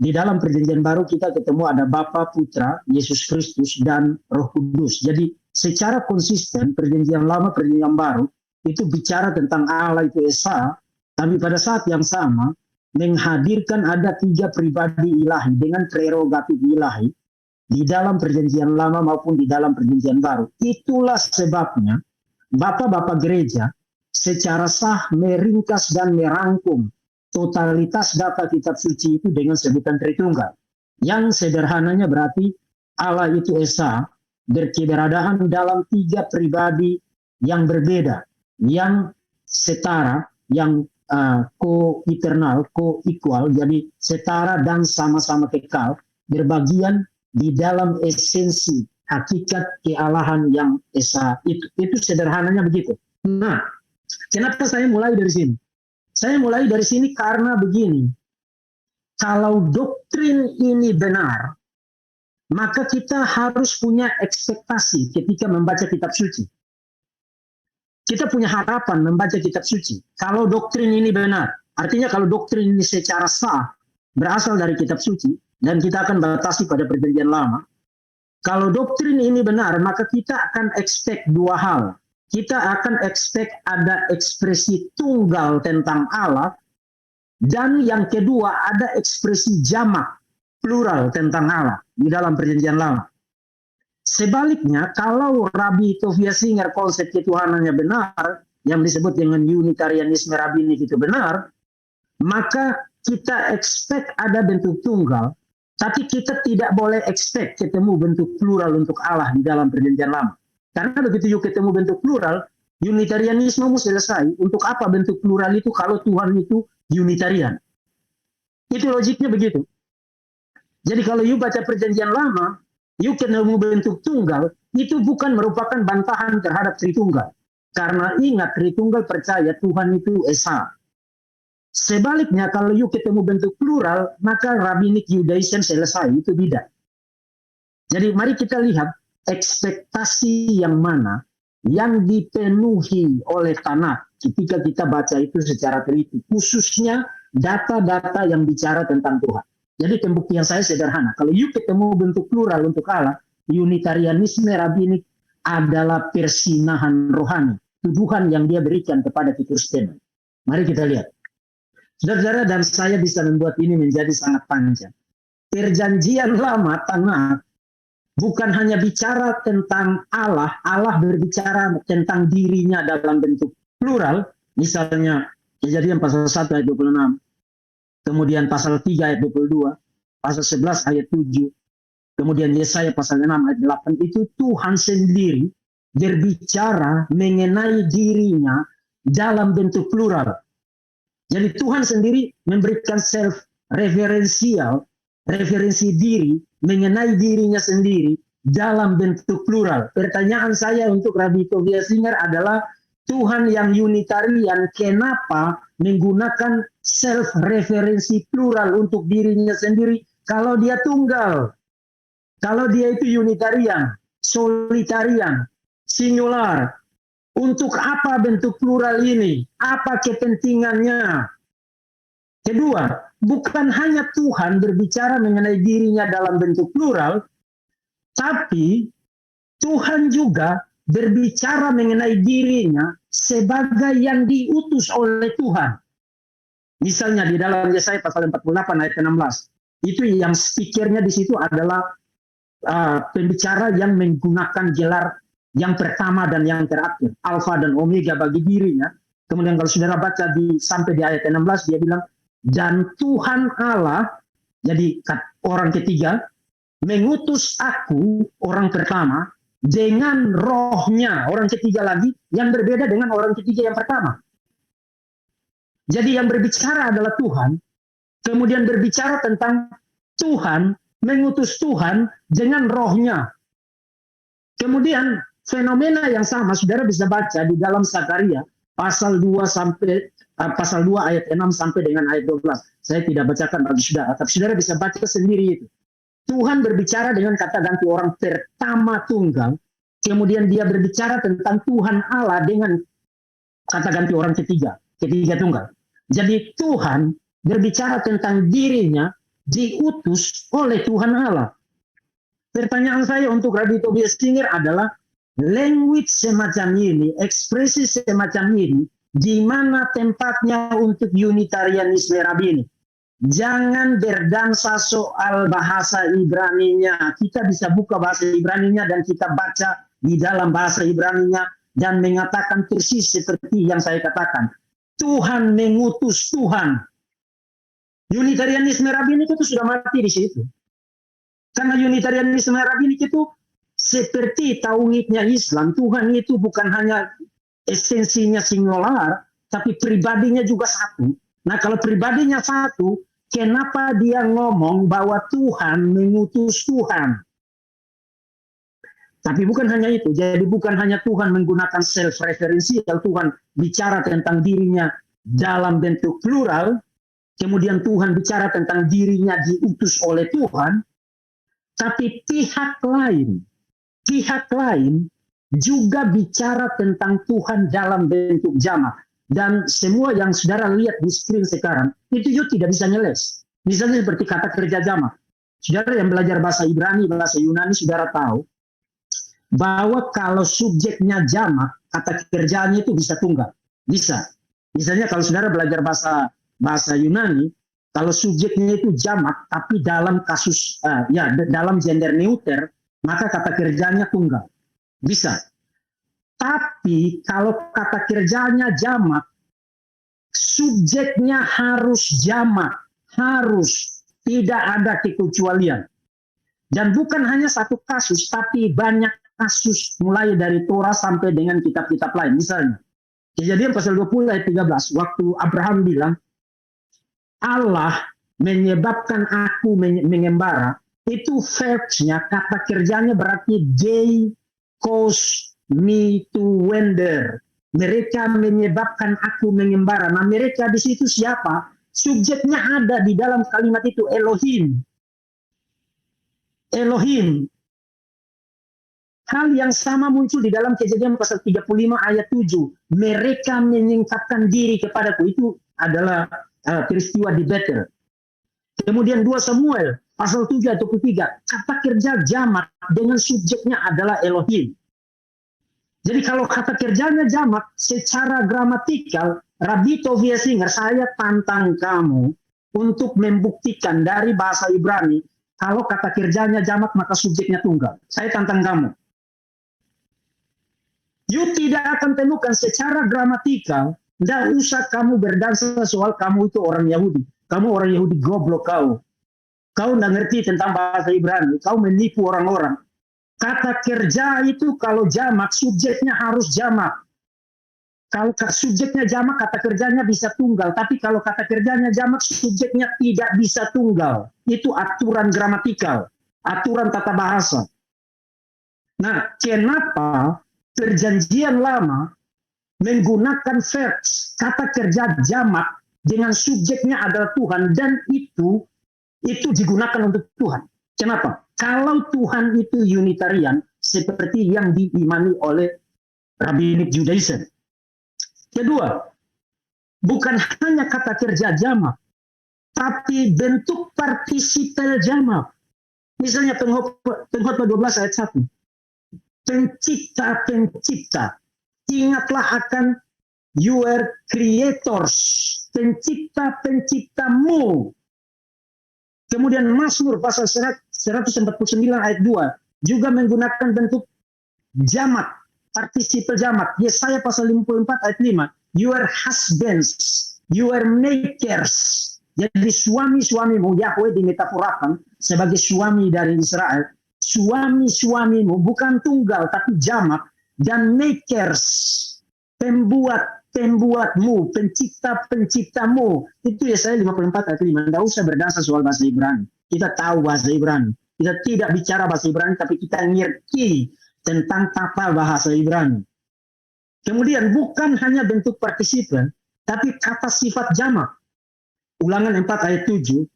di dalam perjanjian baru kita ketemu ada Bapa, Putra, Yesus Kristus, dan Roh Kudus. Jadi secara konsisten perjanjian lama, perjanjian baru itu bicara tentang Allah itu Esa, tapi pada saat yang sama menghadirkan ada 3 pribadi ilahi dengan prerogatif ilahi di dalam perjanjian lama maupun di dalam perjanjian baru. Itulah sebabnya Bapak-bapak gereja secara sah meringkas dan merangkum totalitas data kitab suci itu dengan sebutan Tritunggal. Yang sederhananya berarti Allah itu Esa berkeberadaan dalam 3 pribadi yang berbeda, yang setara, yang co-eternal, co-equal, jadi setara dan sama-sama kekal, berbagian di dalam esensi hakikat kealahan yang Esa itu. Itu sederhananya begitu. Nah, kenapa saya mulai dari sini? Saya mulai dari sini karena begini, kalau doktrin ini benar, maka kita harus punya ekspektasi ketika membaca kitab suci. Kita punya harapan membaca kitab suci. Kalau doktrin ini benar, artinya kalau doktrin ini secara sah berasal dari kitab suci, dan kita akan batasi pada perjanjian lama, kalau doktrin ini benar, maka kita akan expect 2 hal. Kita akan expect ada ekspresi tunggal tentang Allah, dan yang kedua ada ekspresi jamak, plural tentang Allah di dalam perjanjian lama. Sebaliknya, kalau Rabbi Tovia Singer konsep ketuhanannya benar, yang disebut dengan Unitarianisme rabbinik itu benar, maka kita expect ada bentuk tunggal, tapi kita tidak boleh expect ketemu bentuk plural untuk Allah di dalam perjanjian lama. Karena begitu yuk ketemu bentuk plural, Unitarianisme selesai. Untuk apa bentuk plural itu kalau Tuhan itu Unitarian? Itu logiknya begitu. Jadi kalau yuk baca perjanjian lama, yuk ketemu bentuk tunggal, itu bukan merupakan bantahan terhadap Tritunggal. Karena ingat, Tritunggal percaya Tuhan itu Esa. Sebaliknya kalau yuk ketemu bentuk plural, maka Rabbinic Judaism selesai, itu beda. Jadi mari kita lihat ekspektasi yang mana yang dipenuhi oleh Tanakh ketika kita baca itu secara teliti, khususnya data-data yang bicara tentang Tuhan. Jadi pembuktian saya sederhana. Kalau you ketemu bentuk plural untuk Allah, Unitarianisme rabbinik adalah persinahan rohani, tuduhan yang dia berikan kepada kekristenan. Mari kita lihat. Saudara-saudara, dan saya bisa membuat ini menjadi sangat panjang. Perjanjian lama Tanakh bukan hanya bicara tentang Allah, Allah berbicara tentang dirinya dalam bentuk plural, misalnya Kejadian pasal 1 ayat 26, kemudian pasal 3 ayat 22, pasal 11 ayat 7, kemudian Yesaya pasal 6 ayat 8, itu Tuhan sendiri berbicara mengenai dirinya dalam bentuk plural. Jadi Tuhan sendiri memberikan self-referensial, referensi diri, mengenai dirinya sendiri dalam bentuk plural. Pertanyaan saya untuk Rabbi Tovia Singer adalah, Tuhan yang Unitarian kenapa menggunakan self-referensi plural untuk dirinya sendiri kalau dia tunggal? Kalau dia itu Unitarian, solitarian, singular. Untuk apa bentuk plural ini? Apa kepentingannya? Kedua, bukan hanya Tuhan berbicara mengenai dirinya dalam bentuk plural, tapi Tuhan juga berbicara mengenai dirinya sebagai yang diutus oleh Tuhan. Misalnya di dalam Yesaya pasal 48 ayat 16, itu yang speakernya di situ adalah pembicara yang menggunakan gelar yang pertama dan yang terakhir, alfa dan omega bagi dirinya. Kemudian kalau saudara baca sampai di ayat 16, dia bilang, dan Tuhan Allah, jadi orang ketiga, mengutus aku, orang pertama, dengan rohnya, orang ketiga lagi, yang berbeda dengan orang ketiga yang pertama. Jadi yang berbicara adalah Tuhan, kemudian berbicara tentang Tuhan, mengutus Tuhan dengan rohnya. Kemudian fenomena yang sama, saudara bisa baca di dalam Zakaria, pasal 2 ayat 6 sampai dengan ayat 12. Saya tidak bacakan bagi saudara, tapi saudara bisa baca sendiri itu. Tuhan berbicara dengan kata ganti orang pertama tunggal, kemudian dia berbicara tentang Tuhan Allah dengan kata ganti orang ketiga tunggal. Jadi Tuhan berbicara tentang dirinya diutus oleh Tuhan Allah. Pertanyaan saya untuk Rabbi Tobias Singer adalah, language semacam ini, ekspresi semacam ini, di mana tempatnya untuk Unitarianisme Rabbi ini? Jangan berdansa soal bahasa Ibraninya. Kita bisa buka bahasa Ibraninya dan kita baca di dalam bahasa Ibraninya dan mengatakan persis seperti yang saya katakan. Tuhan mengutus Tuhan. Unitarianisme Rabbinik itu sudah mati di situ. Karena Unitarianisme Rabbinik itu seperti tauhidnya Islam. Tuhan itu bukan hanya esensinya singular, tapi pribadinya juga satu. Nah, kalau pribadinya satu, kenapa dia ngomong bahwa Tuhan mengutus Tuhan? Tapi bukan hanya itu. Jadi bukan hanya Tuhan menggunakan self-referensial, Tuhan bicara tentang dirinya dalam bentuk plural, kemudian Tuhan bicara tentang dirinya diutus oleh Tuhan, tapi pihak lain juga bicara tentang Tuhan dalam bentuk jamak. Dan semua yang saudara lihat di screen sekarang, itu juga tidak bisa nyeles. Misalnya seperti kata kerja jamak. Saudara yang belajar bahasa Ibrani, bahasa Yunani, saudara tahu bahwa kalau subjeknya jamak, kata kerjanya itu bisa tunggal. Bisa. Misalnya kalau saudara belajar bahasa Yunani, kalau subjeknya itu jamak, tapi dalam kasus, dalam gender neuter, maka kata kerjanya tunggal. Bisa. Tapi kalau kata kerjanya jamak, subjeknya harus jamak. Harus. Tidak ada kekecualian. Dan bukan hanya satu kasus, tapi banyak kasus mulai dari Torah sampai dengan kitab-kitab lain. Misalnya, Kejadian pasal 20 ayat 13, waktu Abraham bilang, Allah menyebabkan aku mengembara, itu verbnya, kata kerjanya berarti they cause me to wander. Mereka menyebabkan aku mengembara. Nah, mereka di situ siapa? Subjeknya ada di dalam kalimat itu, Elohim. Elohim. Hal yang sama muncul di dalam Kejadian pasal 35 ayat 7. Mereka menyingkapkan diri kepadaku. Itu adalah peristiwa di Betel. Kemudian 2 Samuel pasal 7 ayat 23. Kata kerja jamak dengan subjeknya adalah Elohim. Jadi kalau kata kerjanya jamak, secara gramatikal, Rabbi Tovia Singer, saya tantang kamu untuk membuktikan dari bahasa Ibrani, kalau kata kerjanya jamak, maka subjeknya tunggal. Saya tantang kamu. You tidak akan temukan secara gramatikal, tidak usah kamu berdansa soal kamu itu orang Yahudi. Kamu orang Yahudi goblok kau. Kau tidak ngerti tentang bahasa Ibrani. Kau menipu orang-orang. Kata kerja itu kalau jamak, subjeknya harus jamak. Kalau subjeknya jamak, kata kerjanya bisa tunggal. Tapi kalau kata kerjanya jamak, subjeknya tidak bisa tunggal. Itu aturan gramatikal. Aturan tata bahasa. Nah, kenapa Perjanjian Lama menggunakan verbs, kata kerja jamak dengan subjeknya adalah Tuhan, dan itu digunakan untuk Tuhan. Kenapa? Kalau Tuhan itu Unitarian seperti yang diimani oleh Rabbinic Judaism. Kedua, bukan hanya kata kerja jamak, tapi bentuk partisipal jamak. Misalnya Pengkhotbah 12 ayat 1. Pencipta-pencipta, ingatlah akan your creators, pencipta-penciptamu. Kemudian Mazmur pasal 119 149 ayat 2 juga menggunakan bentuk jamak, partisiple jamak. Yesaya pasal 54 ayat 5, your husbands, your makers. Jadi suami-suamimu, Yahweh dimetaforakan sebagai suami dari Israel. Suami-suamimu bukan tunggal tapi jamak, dan makers, pembuatmu, penciptamu. Itu Yesaya 54 ayat 5. Tidak usah berdasar soal bahasa Ibrani. Kita tahu bahasa Ibrani. Kita tidak bicara bahasa Ibrani, tapi kita ngerti tentang tata bahasa Ibrani. Kemudian bukan hanya bentuk partisiple, tapi kata sifat jamak. Ulangan 4 ayat 7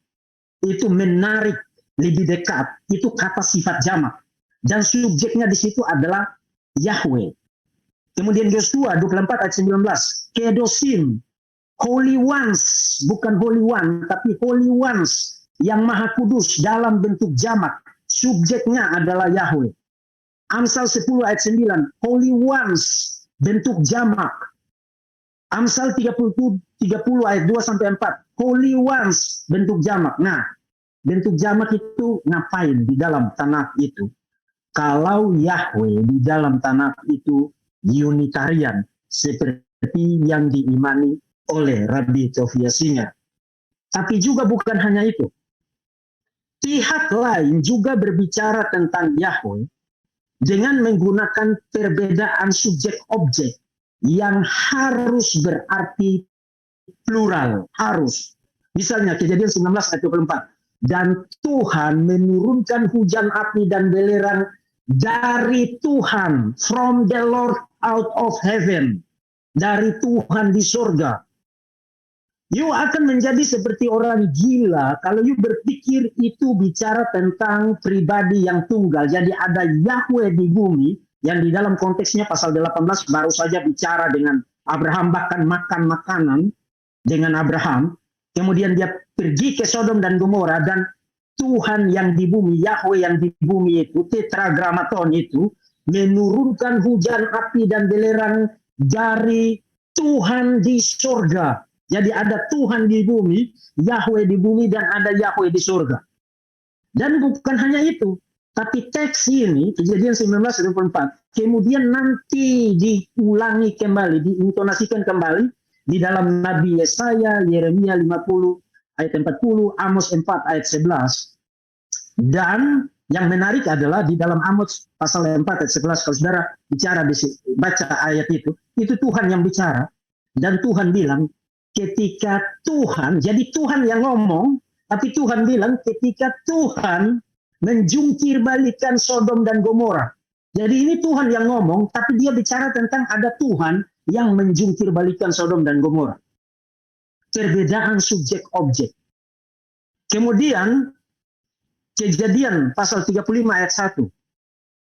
itu menarik lebih dekat. Itu kata sifat jamak. Dan subjeknya di situ adalah Yahweh. Kemudian Yosua 24 ayat 19. Kedosim, holy ones, bukan holy one, tapi holy ones, yang maha kudus dalam bentuk jamak. Subjeknya adalah Yahweh. Amsal 10 ayat 9. Holy ones, bentuk jamak. Amsal 30 ayat 2-4. Holy ones, bentuk jamak. Nah, bentuk jamak itu ngapain di dalam tanah itu? Kalau Yahweh di dalam tanah itu Unitarian, seperti yang diimani oleh Rabbi Tovia Singer. Tapi juga bukan hanya itu. Pihak lain juga berbicara tentang Yahweh dengan menggunakan perbedaan subjek-objek yang harus berarti plural, harus. Misalnya Kejadian 19 ayat 24. Dan Tuhan menurunkan hujan api dan belerang dari Tuhan, from the Lord out of heaven, dari Tuhan di surga. You akan menjadi seperti orang gila kalau you berpikir itu bicara tentang pribadi yang tunggal. Jadi ada Yahweh di bumi yang di dalam konteksnya pasal 18 baru saja bicara dengan Abraham, bahkan makan makanan dengan Abraham. Kemudian dia pergi ke Sodom dan Gomora, dan Tuhan yang di bumi, Yahweh yang di bumi itu, tetragrammaton itu, menurunkan hujan api dan belerang dari Tuhan di surga. Jadi ada Tuhan di bumi, Yahweh di bumi, dan ada Yahweh di surga. Dan bukan hanya itu, tapi teks ini, Kejadian 19:24, kemudian nanti diulangi kembali, diintonasikan kembali di dalam Nabi Yesaya, Yeremia 50 ayat 40, Amos 4 ayat 11. Dan yang menarik adalah di dalam Amos pasal 4 ayat 11, kalau saudara bicara baca ayat itu Tuhan yang bicara. Dan Tuhan bilang, ketika Tuhan, jadi Tuhan yang ngomong, tapi Tuhan bilang ketika Tuhan menjungkir balikan Sodom dan Gomora. Jadi ini Tuhan yang ngomong, tapi dia bicara tentang ada Tuhan yang menjungkir balikan Sodom dan Gomora. Perbedaan subjek objek. Kemudian Kejadian pasal 35 ayat 1.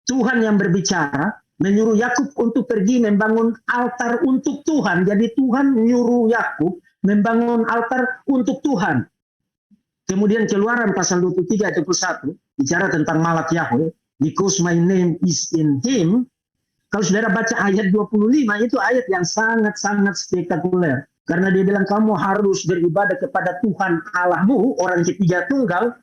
Tuhan yang berbicara menyuruh Yakub untuk pergi membangun altar untuk Tuhan. Jadi Tuhan menyuruh Yakub membangun altar untuk Tuhan. Kemudian Keluaran pasal 23 ayat 21 bicara tentang malak Yahweh, because my name is in him. Kalau saudara baca ayat 25, itu ayat yang sangat-sangat spektakuler. Karena dia bilang kamu harus beribadah kepada Tuhan Allahmu, orang ketiga tunggal.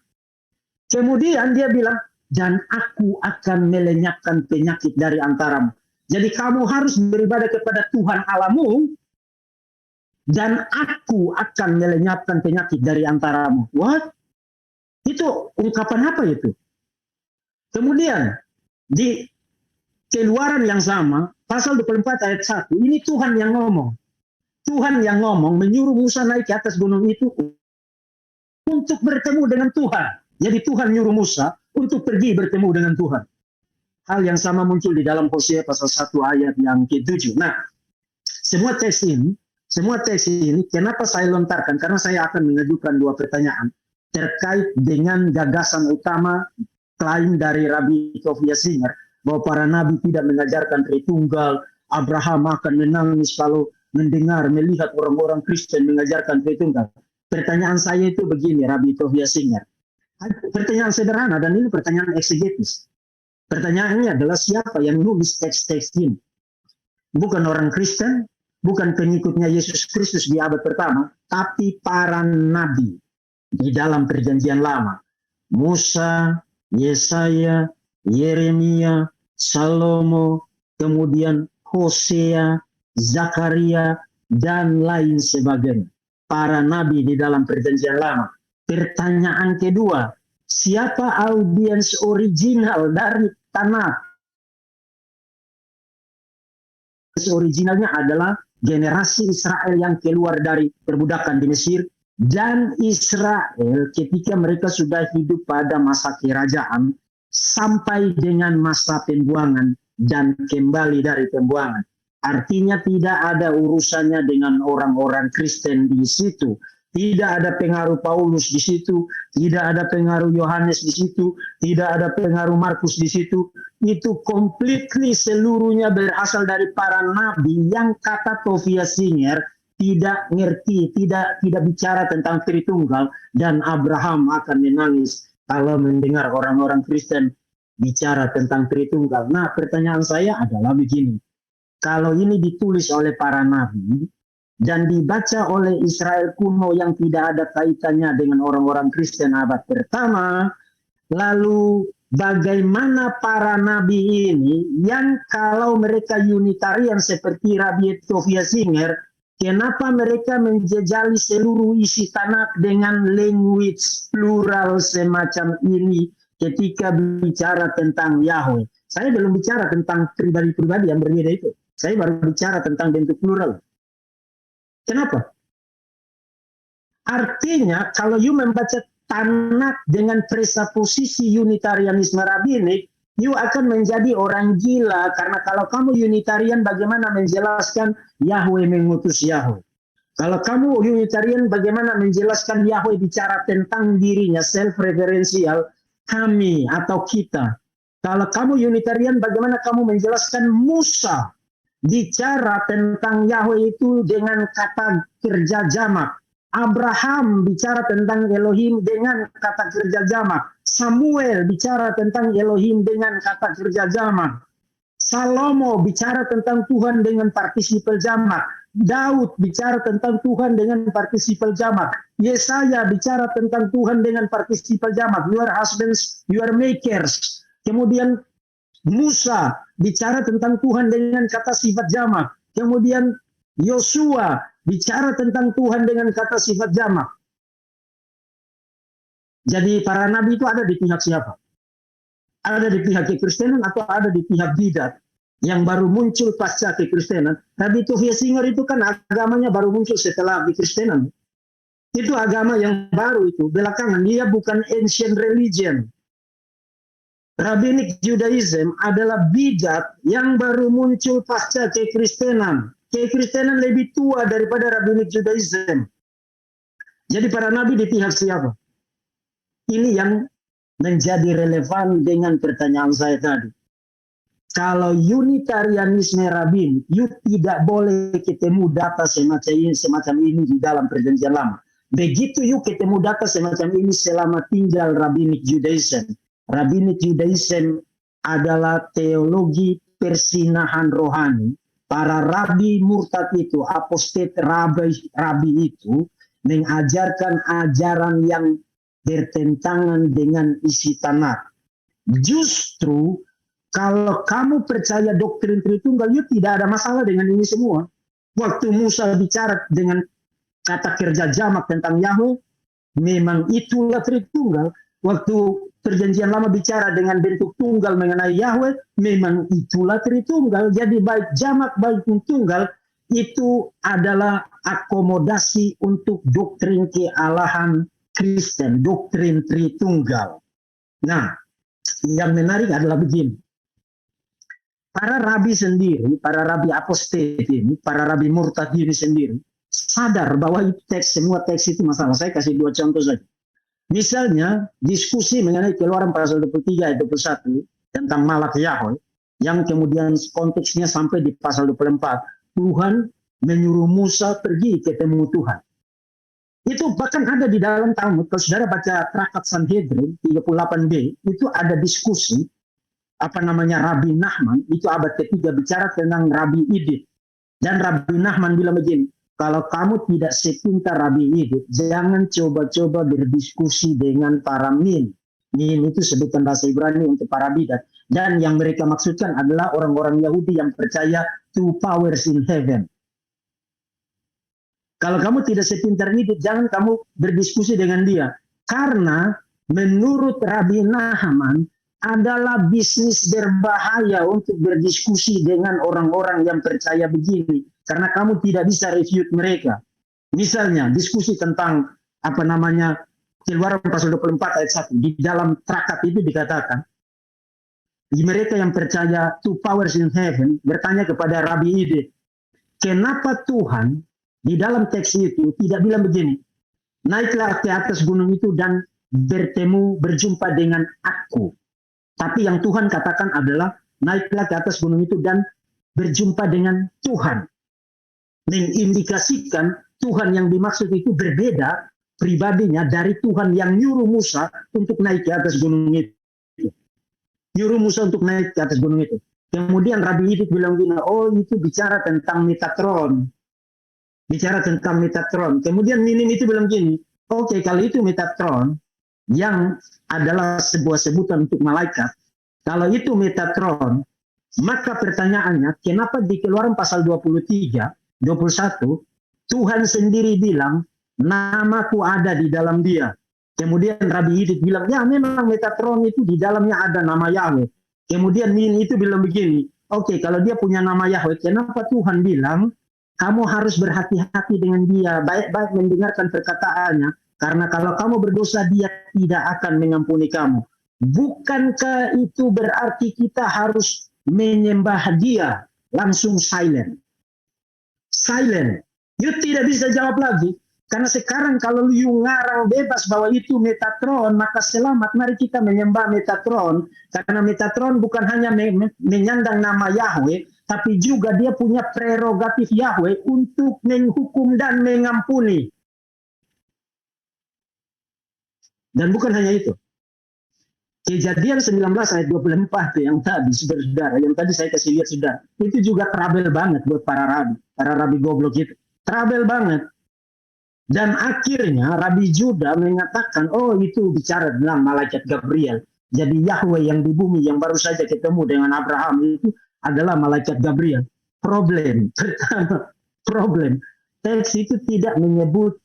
Kemudian dia bilang, dan aku akan melenyapkan penyakit dari antaramu. Jadi kamu harus beribadah kepada Tuhan Allahmu, dan aku akan melenyapkan penyakit dari antaramu. What? Itu ungkapan apa itu? Kemudian di Keluaran yang sama, pasal 24 ayat 1, ini Tuhan yang ngomong. Tuhan yang ngomong menyuruh Musa naik ke atas gunung itu untuk bertemu dengan Tuhan. Jadi Tuhan nyuruh Musa untuk pergi bertemu dengan Tuhan. Hal yang sama muncul di dalam Hosea pasal 1 ayat yang ke-7. Nah, semua teks ini kenapa saya lontarkan? Karena saya akan mengajukan dua pertanyaan terkait dengan gagasan utama klaim dari Rabbi Tovia Singer bahwa para nabi tidak mengajarkan Tritunggal. Abraham akan menangis kalau melihat orang-orang Kristen mengajarkan Tritunggal. Pertanyaan saya itu begini, Rabbi Tovia Singer. Pertanyaan sederhana, dan ini pertanyaan eksegetis. Pertanyaannya adalah siapa yang nulis teks-teks ini? Bukan orang Kristen, bukan pengikutnya Yesus Kristus di abad pertama, tapi para nabi di dalam perjanjian lama. Musa, Yesaya, Yeremia, Salomo, kemudian Hosea, Zakaria, dan lain sebagainya. Para nabi di dalam perjanjian lama. Pertanyaan kedua, siapa audiens original dari Tanakh? Originalnya adalah generasi Israel yang keluar dari perbudakan di Mesir, dan Israel ketika mereka sudah hidup pada masa kerajaan sampai dengan masa pembuangan dan kembali dari pembuangan. Artinya tidak ada urusannya dengan orang-orang Kristen di situ. Tidak ada pengaruh Paulus di situ, tidak ada pengaruh Yohanes di situ, tidak ada pengaruh Markus di situ. Itu completely seluruhnya berasal dari para nabi yang kata Tovia Singer tidak ngerti, tidak bicara tentang Tritunggal, dan Abraham akan menangis kalau mendengar orang-orang Kristen bicara tentang Tritunggal. Nah, pertanyaan saya adalah begini. Kalau ini ditulis oleh para nabi dan dibaca oleh Israel kuno yang tidak ada kaitannya dengan orang-orang Kristen abad pertama, lalu bagaimana para nabi ini yang kalau mereka Unitarian seperti Rabbi Tovia Singer, kenapa mereka menjejali seluruh isi Tanakh dengan language plural semacam ini ketika bicara tentang Yahweh? Saya belum bicara tentang pribadi-pribadi yang berbeda itu. Saya baru bicara tentang bentuk plural. Kenapa? Artinya kalau you membaca Tanakh dengan presuposisi Unitarianisme rabbinik, you akan menjadi orang gila, karena kalau kamu Unitarian bagaimana menjelaskan Yahweh mengutus Yahweh? Kalau kamu Unitarian bagaimana menjelaskan Yahweh bicara tentang dirinya, self-referential, kami atau kita? Kalau kamu Unitarian bagaimana kamu menjelaskan Musa bicara tentang Yahweh itu dengan kata kerja jamak? Abraham bicara tentang Elohim dengan kata kerja jamak. Samuel bicara tentang Elohim dengan kata kerja jamak. Salomo bicara tentang Tuhan dengan partisipal jamak. Daud bicara tentang Tuhan dengan partisipal jamak. Yesaya bicara tentang Tuhan dengan partisipal jamak. Your husbands, your makers. Kemudian Musa bicara tentang Tuhan dengan kata sifat jamak. Kemudian Yosua bicara tentang Tuhan dengan kata sifat jamak. Jadi para nabi itu ada di pihak siapa? Ada di pihak kekristenan atau ada di pihak bidat yang baru muncul pasca kekristenan? Rabbi Tovia Singer itu kan agamanya baru muncul setelah kekristenan. Itu agama yang baru itu, belakangan. Dia bukan ancient religion. Rabbinic Judaism adalah bidat yang baru muncul pasca kekristenan. Kekristenan lebih tua daripada Rabbinic Judaism. Jadi para nabi di pihak siapa? Ini yang menjadi relevan dengan pertanyaan saya tadi. Kalau Unitarianisme Rabbinik, you tidak boleh ketemu data semacam ini di dalam perjanjian lama. Begitu you ketemu data semacam ini selama tinggal Rabbinic Judaism. Rabbinic Judaism adalah teologi persinahan rohani. Para rabi murtad itu, apostat rabi itu, mengajarkan ajaran yang bertentangan dengan isi Tanakh. Justru kalau kamu percaya doktrin Tritunggal, you tidak ada masalah dengan ini semua. Waktu Musa bicara dengan kata kerja jamak tentang Yahweh, memang itulah Tritunggal. Waktu perjanjian lama bicara dengan bentuk tunggal mengenai Yahweh, memang itulah Tritunggal. Jadi baik jamak baik tunggal itu adalah akomodasi untuk doktrin kealahan Kristen, doktrin Tritunggal. Nah, yang menarik adalah begini. Para rabi sendiri, para rabi apostat ini, para rabi murtad ini sendiri, sadar bahwa itu semua teks itu masalah. Saya kasih 2 contoh saja. Misalnya, diskusi mengenai Keluaran pasal 23 ayat 21 tentang malak Yahweh, yang kemudian konteksnya sampai di pasal 24. Tuhan menyuruh Musa pergi ketemu Tuhan. Itu bahkan ada di dalam Talmud. Kalau saudara baca Trakat Sanhedrin 38b, itu ada diskusi, Rabbi Nahman, itu abad ketiga, bicara tentang Rabbi Idit. Dan Rabbi Nahman bilang begini, kalau kamu tidak sepintar Rabbi Idit, jangan coba-coba berdiskusi dengan para min. Nin itu sebutan bahasa Ibrani untuk para bidat. Dan yang mereka maksudkan adalah orang-orang Yahudi yang percaya two powers in heaven. Kalau kamu tidak sepintar ini, jangan kamu berdiskusi dengan dia. Karena menurut Rabbi Nahaman adalah bisnis berbahaya untuk berdiskusi dengan orang-orang yang percaya begini. Karena kamu tidak bisa refute mereka. Misalnya diskusi tentang Keluaran pasal 24 ayat 1. Di dalam trakat itu dikatakan, mereka yang percaya two powers in heaven bertanya kepada Rabbi Ide, kenapa Tuhan di dalam teks itu tidak bilang begini, naiklah ke atas gunung itu dan berjumpa dengan aku. Tapi yang Tuhan katakan adalah, naiklah ke atas gunung itu dan berjumpa dengan Tuhan. Mengindikasikan Tuhan yang dimaksud itu berbeda pribadinya dari Tuhan yang nyuruh Musa untuk naik ke atas gunung itu. Nyuruh Musa untuk naik ke atas gunung itu. Kemudian Rabbi Hidik bilang gini, oh itu bicara tentang Metatron. Bicara tentang Metatron. Kemudian Minim itu bilang gini, oke, kalau itu Metatron, yang adalah sebuah sebutan untuk malaikat, kalau itu Metatron, maka pertanyaannya, kenapa di Keluaran pasal 23, 21, Tuhan sendiri bilang, namaku ada di dalam dia. Kemudian Rabbi Hidik bilang, ya memang Metatron itu di dalamnya ada nama Yahweh. Kemudian Min itu bilang begini, oke, kalau dia punya nama Yahweh, kenapa Tuhan bilang, kamu harus berhati-hati dengan dia, baik-baik mendengarkan perkataannya, karena kalau kamu berdosa, dia tidak akan mengampuni kamu. Bukankah itu berarti kita harus menyembah dia? Langsung silent. Silent. You tidak bisa jawab lagi. Karena sekarang kalau you ngarang bebas bahwa itu Metatron, maka selamat, mari kita menyembah Metatron. Karena Metatron bukan hanya menyandang nama Yahweh, tapi juga dia punya prerogatif Yahweh untuk menghukum dan mengampuni. Dan bukan hanya itu. Kejadian 19 ayat 24 yang tadi, saudara, yang tadi saya kasih lihat saudara, itu juga trouble banget buat para rabi goblok itu. Trouble banget. Dan akhirnya Rabbi Juda mengatakan, oh itu bicara tentang malaikat Gabriel. Jadi Yahweh yang di bumi yang baru saja ketemu dengan Abraham itu adalah malaikat Gabriel. Problem. Pertama, problem. Teks itu tidak menyebut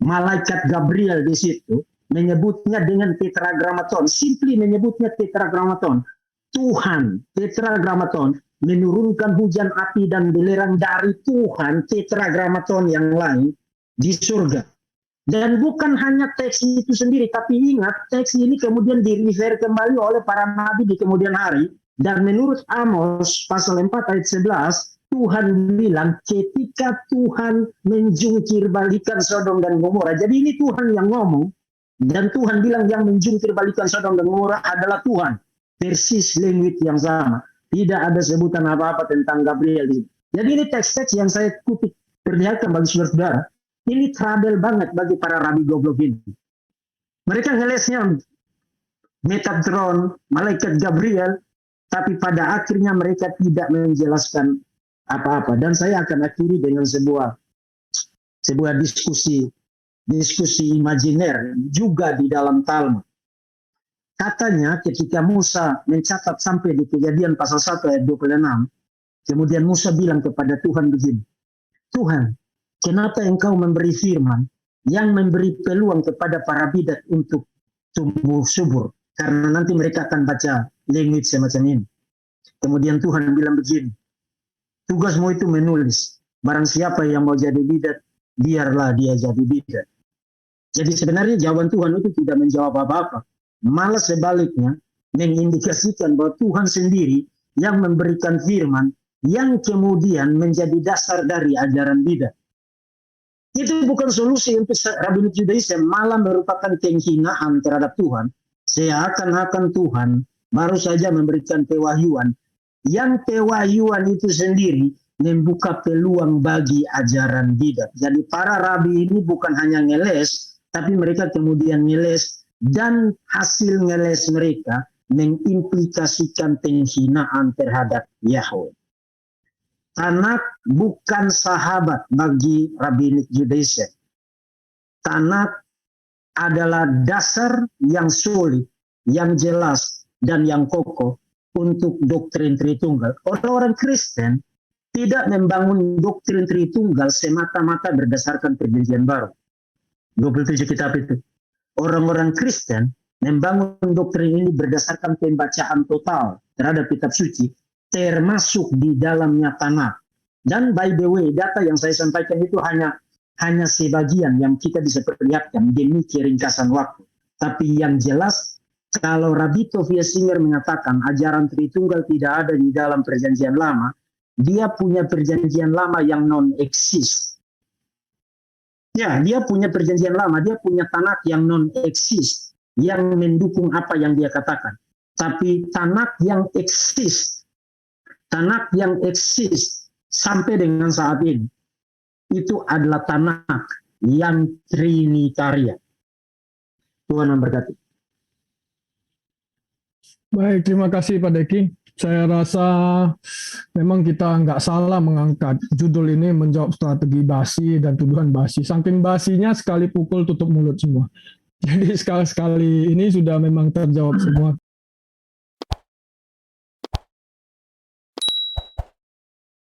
malaikat Gabriel di situ. Menyebutnya dengan tetragrammaton. Simply menyebutnya tetragrammaton. Tuhan, tetragrammaton, menurunkan hujan api dan belerang dari Tuhan, tetragrammaton yang lain, di surga. Dan bukan hanya teks itu sendiri, tapi ingat teks ini kemudian di-refer kembali oleh para nabi di kemudian hari. Dan menurut Amos pasal 4 ayat 11, Tuhan bilang ketika Tuhan menjungkir balikan Sodom dan Gomora. Jadi ini Tuhan yang ngomong, dan Tuhan bilang yang menjungkir balikan Sodom dan Gomora adalah Tuhan. Persis language yang sama. Tidak ada sebutan apa-apa tentang Gabriel. Jadi ini teks-teks yang saya kutip perlihatkan bagi saudara-saudara. Ini trouble banget bagi para rabi goblok ini. Mereka ngelesnya Metatron, malaikat Gabriel, tapi pada akhirnya mereka tidak menjelaskan apa-apa. Dan saya akan akhiri dengan sebuah diskusi imajiner juga di dalam Talmud. Katanya ketika Musa mencatat sampai di Kejadian pasal 1 ayat 26, kemudian Musa bilang kepada Tuhan begini, Tuhan, kenapa engkau memberi firman yang memberi peluang kepada para bidat untuk tumbuh subur? Karena nanti mereka akan baca language semacam ini. Kemudian Tuhan bilang begini, tugasmu itu menulis. Barang siapa yang mau jadi bidat, biarlah dia jadi bidat. Jadi sebenarnya jawaban Tuhan itu tidak menjawab apa-apa. Malah sebaliknya, mengindikasikan bahwa Tuhan sendiri yang memberikan firman yang kemudian menjadi dasar dari ajaran bidat. Itu bukan solusi untuk Rabbinic Judaism, malah merupakan penghinaan terhadap Tuhan. Seakan-akan Tuhan baru saja memberikan pewahyuan. Yang pewahyuan itu sendiri membuka peluang bagi ajaran bidat. Jadi para rabi ini bukan hanya ngeles, tapi mereka kemudian ngeles dan hasil ngeles mereka mengimplikasikan penghinaan terhadap Yahweh. Tanakh bukan sahabat bagi Rabbinic Judaism. Tanakh adalah dasar yang solid, yang jelas, dan yang kokoh untuk doktrin Tritunggal. Orang-orang Kristen tidak membangun doktrin Tritunggal semata-mata berdasarkan perjanjian baru. 27 kitab itu. Orang-orang Kristen membangun doktrin ini berdasarkan pembacaan total terhadap kitab suci, termasuk di dalamnya Tanakh. Dan by the way, data yang saya sampaikan itu hanya sebagian yang kita bisa perlihatkan demi keringkasan waktu. Tapi yang jelas, kalau Rabbi Tovia Singer mengatakan ajaran Tritunggal tidak ada di dalam perjanjian lama, dia punya perjanjian lama yang non-eksis. Ya, dia punya perjanjian lama, dia punya Tanakh yang non-eksis, yang mendukung apa yang dia katakan. Tapi Tanakh yang eksis sampai dengan saat ini, itu adalah Tanakh yang Trinitarian. Tuhan memberkati. Baik, terima kasih Pak Deki. Saya rasa memang kita nggak salah mengangkat judul ini menjawab strategi basi dan tuduhan basi. Saking basinya sekali pukul tutup mulut semua. Jadi sekali ini sudah memang terjawab semua.